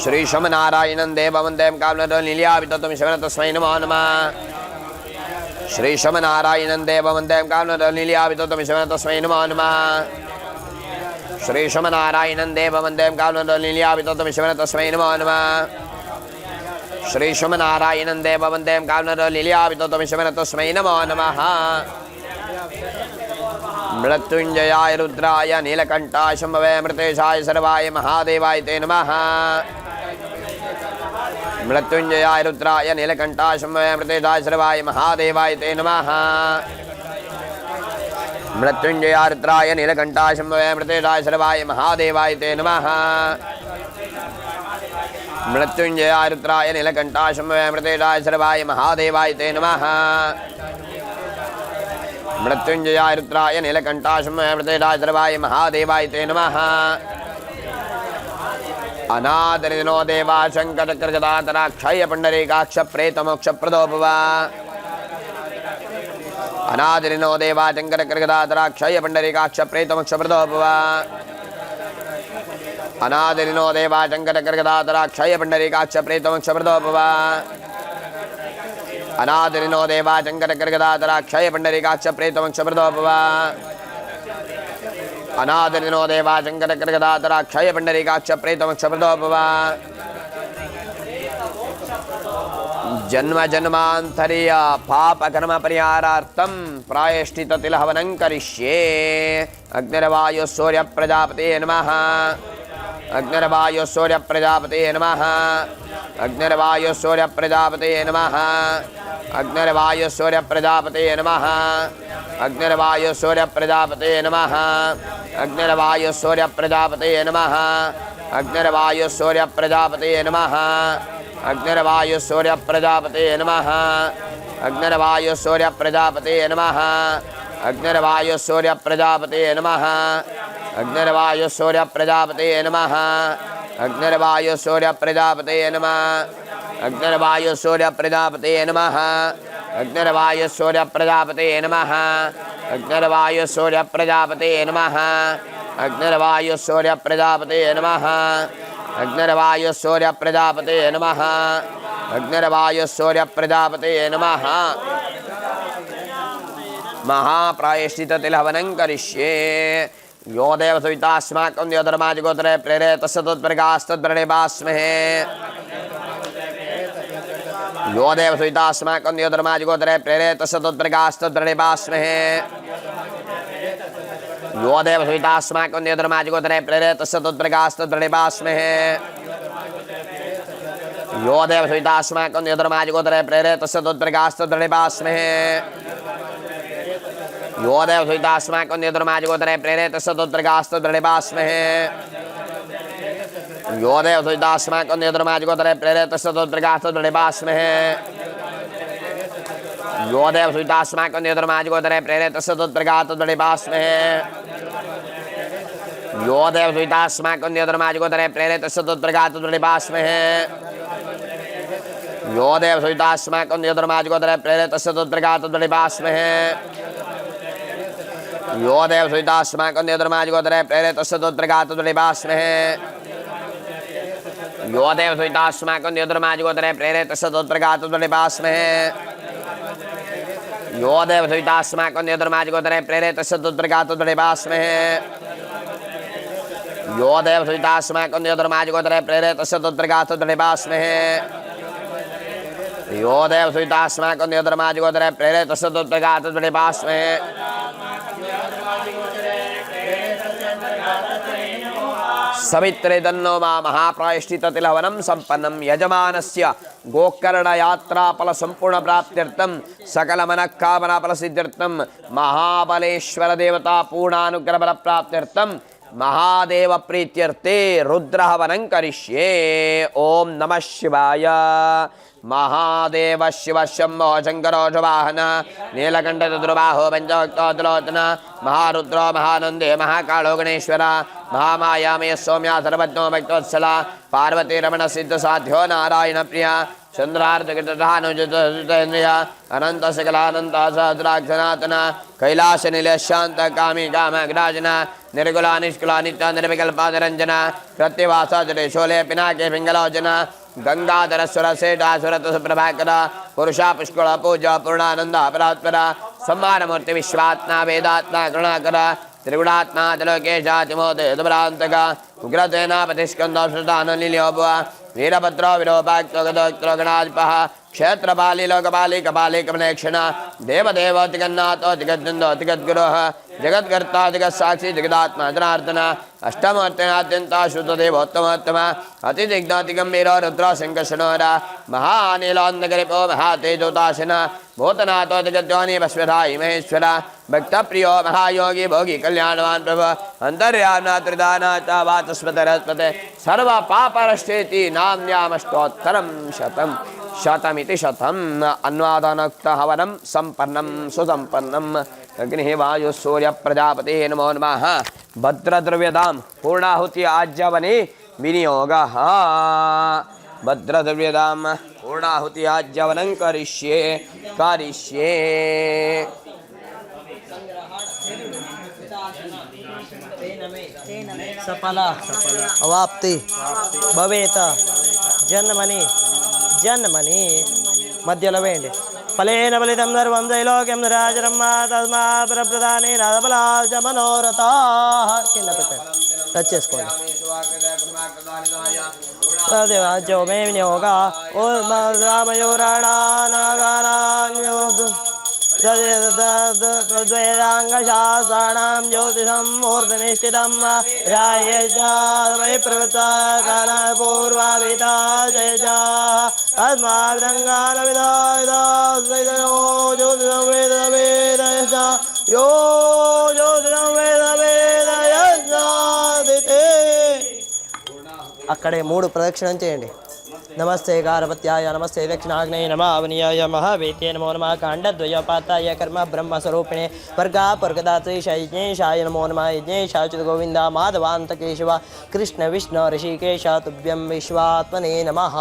श्री शं नारायणं देवं वन्दें कामनन्दोलील्याविततं शिवेन तस्मै नमो नमः। श्री शं नारायणं देवं वन्दें कामनन्दोलील्याविततं शिवेन तस्मै नमो नमः। श्री शं नारायणं देवं वन्दें कामनन्दोलील्याविततं शिवेन तस्मै नमो नमः। श्री शं नारायणं देवं वन्दें कामनन्दोलील्याविततं शिवेन तस्मै नमो नमः। मृत्युंजयाय रुद्राय नीलकंठाय शंभवे मृतेशाय सर्वाय महादेवाय ते नमः। मृत्युंजयाय रुद्राय नीलकंठाय शंभवे मृतेशाय सर्वाय महादेवाय ते नमः। मृत्युंजयाय रुद्राय नीलकंठाय शंभवे मृतेशाय सर्वाय महादेवाय ते नमः। मृत्युंजयाय रुद्राय नीलकंठाय शंभवे मृतेशाय सर्वाय महादेवाय ते नमः। मृत्युंजयाय रुद्राय नीलकंठाय शंभवे मृतेशाय सर्वाय महादेवाय ते नमः। अनादरिनो देवा शंकरचक्रगदातराक्षय पुंडरीकाक्ष प्रेतमोक्षप्रदो भव। अनादरिनो देवा शंकरचक्रगदातराक्षय पुंडरीकाक्ष प्रेतमोक्षप्रदो भव। अनादरिनो देवा शंकरचक्रगदातराक्षय पुंडरीकाक्ष प्रेतमोक्षप्रदो भव। अनादरिनो देवा शंकरचक्रगदातराक्षय पुंडरीकाक्ष प्रेतमोक्षप्रदो भव। अनादरिनो देवा शंकरचक्रगदातराक्षय पुंडरीकाक्ष प्रेतमोक्षप्रदो भव। जन्म जन्मांतरीय पाप कर्म परिहारार्थं प्रायश्चित्ततिलहवनं करिष्ये। अग्निर्वायु सूर्य प्रजापते नमः। अग्निर्वायु सूर्य प्रजापते नमः। अग्निर्वायु सूर्य प्रजापते नमः। अग्निर्वायु सूर्य प्रजापते नमः। अग्निर्वायु सूर्य प्रजापते नमः। अग्निर्वायु सूर्य प्रजापते नमः। अग्निर्वायु सूर्य प्रजापते नमः। अग्निर्वायु सूर्य प्रजापते नमः। अग्निर्वायु सूर्य प्रजापते नमः। अग्निर्वायु सूर्य प्रजापते नमः। अग्निर्वायु सूर्य प्रजापते नमः। अग्निर्वायु सूर्य प्रजापते नमः। अग्निर्वायु सूर्य प्रजापते नमः। अग्निर्वायु सूर्य प्रजापते नमः। अग्निर्वायु सूर्य प्रजापते नमः। अग्निर्वायु सूर्य प्रजापते नमः। अग्निर्वायु सूर्य प्रजापते नमः। अग्निर्वायु सूर्य प्रजापते नमः। महाप्रायश्चित्ततिलहवनं करिष्ये। यो देव सवितास्माकं द्योधर्मादिगोत्रे प्रेरे तस्य तत्प्रकाशतद्व्रणे भास्महे। यो देव सवितास्माकं द्योधर्मादिगोत्रे प्रेरे तस्य तत्प्रकाशतद्व्रणे भास्महे। यो देव सवितास्माकं द्योधर्मादिगोत्रे प्रेरे तस्य तत्प्रकाशतद्व्रणे भास्महे। यो देव सवितास्माकं द्योधर्मादिगोत्रे प्रेरे तस्य तत्प्रकाशतद्व्रणे भास्महे। यो देव सवितास्माकं द्योधर्मादिगोत्रे प्रेरे तस्य तत्प्रकाशतद्व्रणे भास्महे। यो देव सवितास्माकं द्योधर्मादिगोत्रे प्रेरे तस्य तत्प्रकाशतद्व्रणे भास्महे। यो देव सवितास्माकं द्योधर्मादिगोत्रे प्रेरे तस्य तत्प्रकाशतद्व्रणे भास्महे। यो देव सवितास्माकं द्योधर्मादिगोत्रे प्रेरे तस्य तत्प्रकाशतद्व्रणे भास्महे। यो देव सवितास्माकं द्योधर्मादिगोत्रे प्रेरे तस्य तत्प्रकाशतद्व्रणे भास्महे। यो देव सवितास्माकं द्योधर्मादिगोत्रे प्रेरे तस्य तत्प्रकाशतद्व्रणे भास्महे। यो देव सवितास्माकं द्योधर्मादिगोत्रे प्रेरे तस्य तत्प्रकाशतद्व्रणे भास्महे। यो देव सवितास्माकं द्योधर्मादिगोत्रे प्रेरे तस्य तत्प्रकाशतद्व्रणे भास्महे। यो देव सुतास्माकं देवधर्माजगोत्रे प्रेरितस्य तत्रगास्तद्रिवास्महे यो देव सुतास्माकं देवधर्माजगोत्रे प्रेरितस्य तत्रगास्तद्रिवास्महे सवित्रे तन्नो मा महाप्रायश्चित्ततिलहवनं सम्पन्नं यजमानस्य गोकर्णयात्राफलसम्पूर्णप्राप्त्यर्थं सकलमनःकामनाफलसिद्ध्यर्थं महाबलेश्वरदेवता पूर्णानुग्रहफलप्राप्त्यर्थं महादेवप्रीत्यर्थे रुद्रहवनं करिष्ये ॐ नमः शिवाय महादेव शिव शंभो शंकरो वाहन नीलकंठ दुर्बाहो पंचभक्तोत्तलोचन महारुद्रो महानंदे महाकालो गणेश्वर महामाया मे सौम्या सर्वज्ञो भक्तोत्सला पार्वती रमण सिद्ध साध्यो नारायण प्रिया चंद्रार्धकृतधानुजुतेन्द्रिय अनंत सकलानंत सहस्राक्षनाथन कैलास निलय शांत कामी कामग्राजन निर्गुला निष्कुला नित्य निर्विकल्पा निरंजन प्रत्यवास जटे शोले पिनाके पिंगलोचन गंगाधर सुर सेठा सुरत सुप्रभाकर पुरुषा पुष्कल पूजा पूर्णानंद अपरात्पर सम्मान मूर्ति विश्वात्मा वेदात्मा करुणाकर त्रिगुणात्मा जलोकेशातिमोदयभ्रांतक उग्रसेनापतिस्कंदो श्रुतानलिल्योभुव वीरभद्रो विरोपाक्तो गदोक्तो गणाधिपः क्षेत्रपाली लोकपाली कपाली कमलेक्षण देवदेवोतिगन्नाथो दिगद्दन्दो दिगद्गुरोः जगद्गर्ता जगत्साक्षी जगदात्मा जनार्दन अष्टमूर्तिनाद्यन्ता शुद्धदेवोत्तमोत्तम अतिदिग्नातिगम्भीरो रुद्रो शङ्कर्षणोर महानीलोन्दगरिपो महातेजोताशन भूतनाथो जगद्योनि वस्वधायि महेश्वर भक्तप्रियो महायोगी भोगी कल्याणवान् प्रभु अन्तर्याम्नात्रिदानाता वाचस्पतिरस्पते सर्वपापरश्चेति नाम्न्यामष्टोत्तरं शतम् शतमिति शतम् अन्वादनोक्तहवनं सम्पन्नं सुसम्पन्नम् अग्निः वायुः सूर्य प्रजापते नमो नमः भद्रद्रव्यदां पूर्णाहुति आज्यवने विनियोगः भद्रद्रव्यदां पूर्णाहुति आज्यवनं करिष्ये सफल अवाप्ति भवेत जन्मनि जन्मनि मध्यलवेंडे फलेन फलितं सर्वं त्रैलोक्यं राजरम्मा तस्मा परप्रधाने राजबलाज मनोरथाः किंद పెట్టండి టచ్ చేసుకోండి తదేవాజో మే వినియోగ ఓ రామయోరాణానాగానాన్యోదు द्वैराङ्गशास्त्राणां ज्योतिषं मूर्धनिष्ठितं रायजामय प्रवृत्ताकालपूर्वाभिता जयजा अस्माभिदङ्गानविदायो ज्योतिषं वेदवेदयश्च यो ज्योतिषं वेदवेदयश्चादिते అక్కడే 3 ప్రదక్షిణం చేయండి नमस्ते गारवत्याय नमस्ते दक्षिणाग्नये नमः अवनीयाय महावेत्ये नमो नमः काण्डद्वयोपाताय कर्म ब्रह्मस्वरूपिणे वर्गापर्गदात्रीशयज्ञेशाय नमो नमः यज्ञेशाय गोविन्द माधवान्त केशव कृष्ण विष्णु ऋषिकेश तुभ्यं విశ్వాత్మనే నమః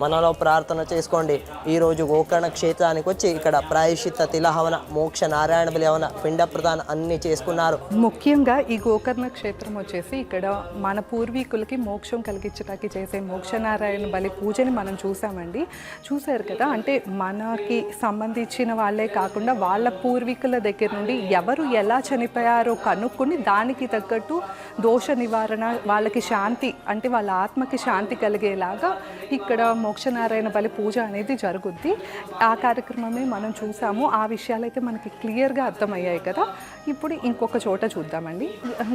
మనలో ప్రార్థన చేసుకోండి. ఈరోజు గోకర్ణ క్షేత్రానికి వచ్చి ఇక్కడ ప్రాయశ్చిత్త తిలహవన మోక్ష నారాయణ బలి హవన పిండ ప్రదాన అన్ని చేసుకున్నారు. ముఖ్యంగా ఈ గోకర్ణ క్షేత్రం వచ్చేసి ఇక్కడ మన పూర్వీకులకి మోక్షం కలిగించడానికి చేసే మోక్ష నారాయణ బలి పూజని మనం చూసామండి. చూసారు కదా, అంటే మనకి సంబంధించిన వాళ్ళే కాకుండా వాళ్ళ పూర్వీకుల దగ్గర నుండి ఎవరు ఎలా చనిపోయారో కనుక్కొని దానికి తగ్గట్టు దోష నివారణ, వాళ్ళకి శాంతి అంటే వాళ్ళ ఆత్మకి శాంతి కలిగేలాగా ఇక్కడ మోక్షనారాయణ బలి పూజ అనేది జరుగుద్ది. ఆ కార్యక్రమమే మనం చూసాము. ఆ విషయాలైతే మనకి క్లియర్గా అర్థమయ్యాయి కదా. ఇప్పుడు ఇంకొక చోట చూద్దామండి.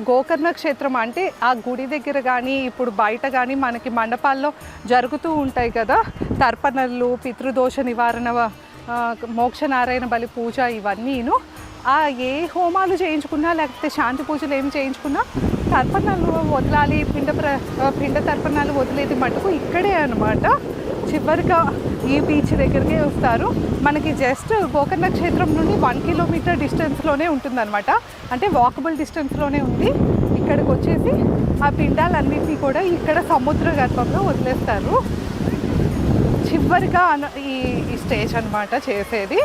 గోకర్ణ క్షేత్రం అంటే ఆ గుడి దగ్గర కానీ ఇప్పుడు బయట కానీ మనకి మండపాల్లో జరుగుతూ ఉంటాయి కదా తర్పణలు, పితృదోష నివారణ, మోక్షనారాయణ బలి పూజ, ఇవన్నీను ఏ హోమాలు చేయించుకున్నా లేకపోతే శాంతి పూజలు ఏమి చేయించుకున్నా తర్పణాలు వదలాలి. పిండ తర్పణాలు వదిలేది మటుకు ఇక్కడే అనమాట. చివరిగా ఈ బీచ్ దగ్గరికే వస్తారు. మనకి జస్ట్ గోకర్ణ క్షేత్రం నుండి 1 కిలోమీటర్ డిస్టెన్స్లోనే ఉంటుందన్నమాట. అంటే వాకబుల్ డిస్టెన్స్లోనే ఉంది. ఇక్కడికి వచ్చేసి ఆ పిండాలన్నింటినీ కూడా ఇక్కడ సముద్ర గర్భంలో వదిలేస్తారు. చివరిగా ఈ స్టేజ్ అనమాట చేసేది.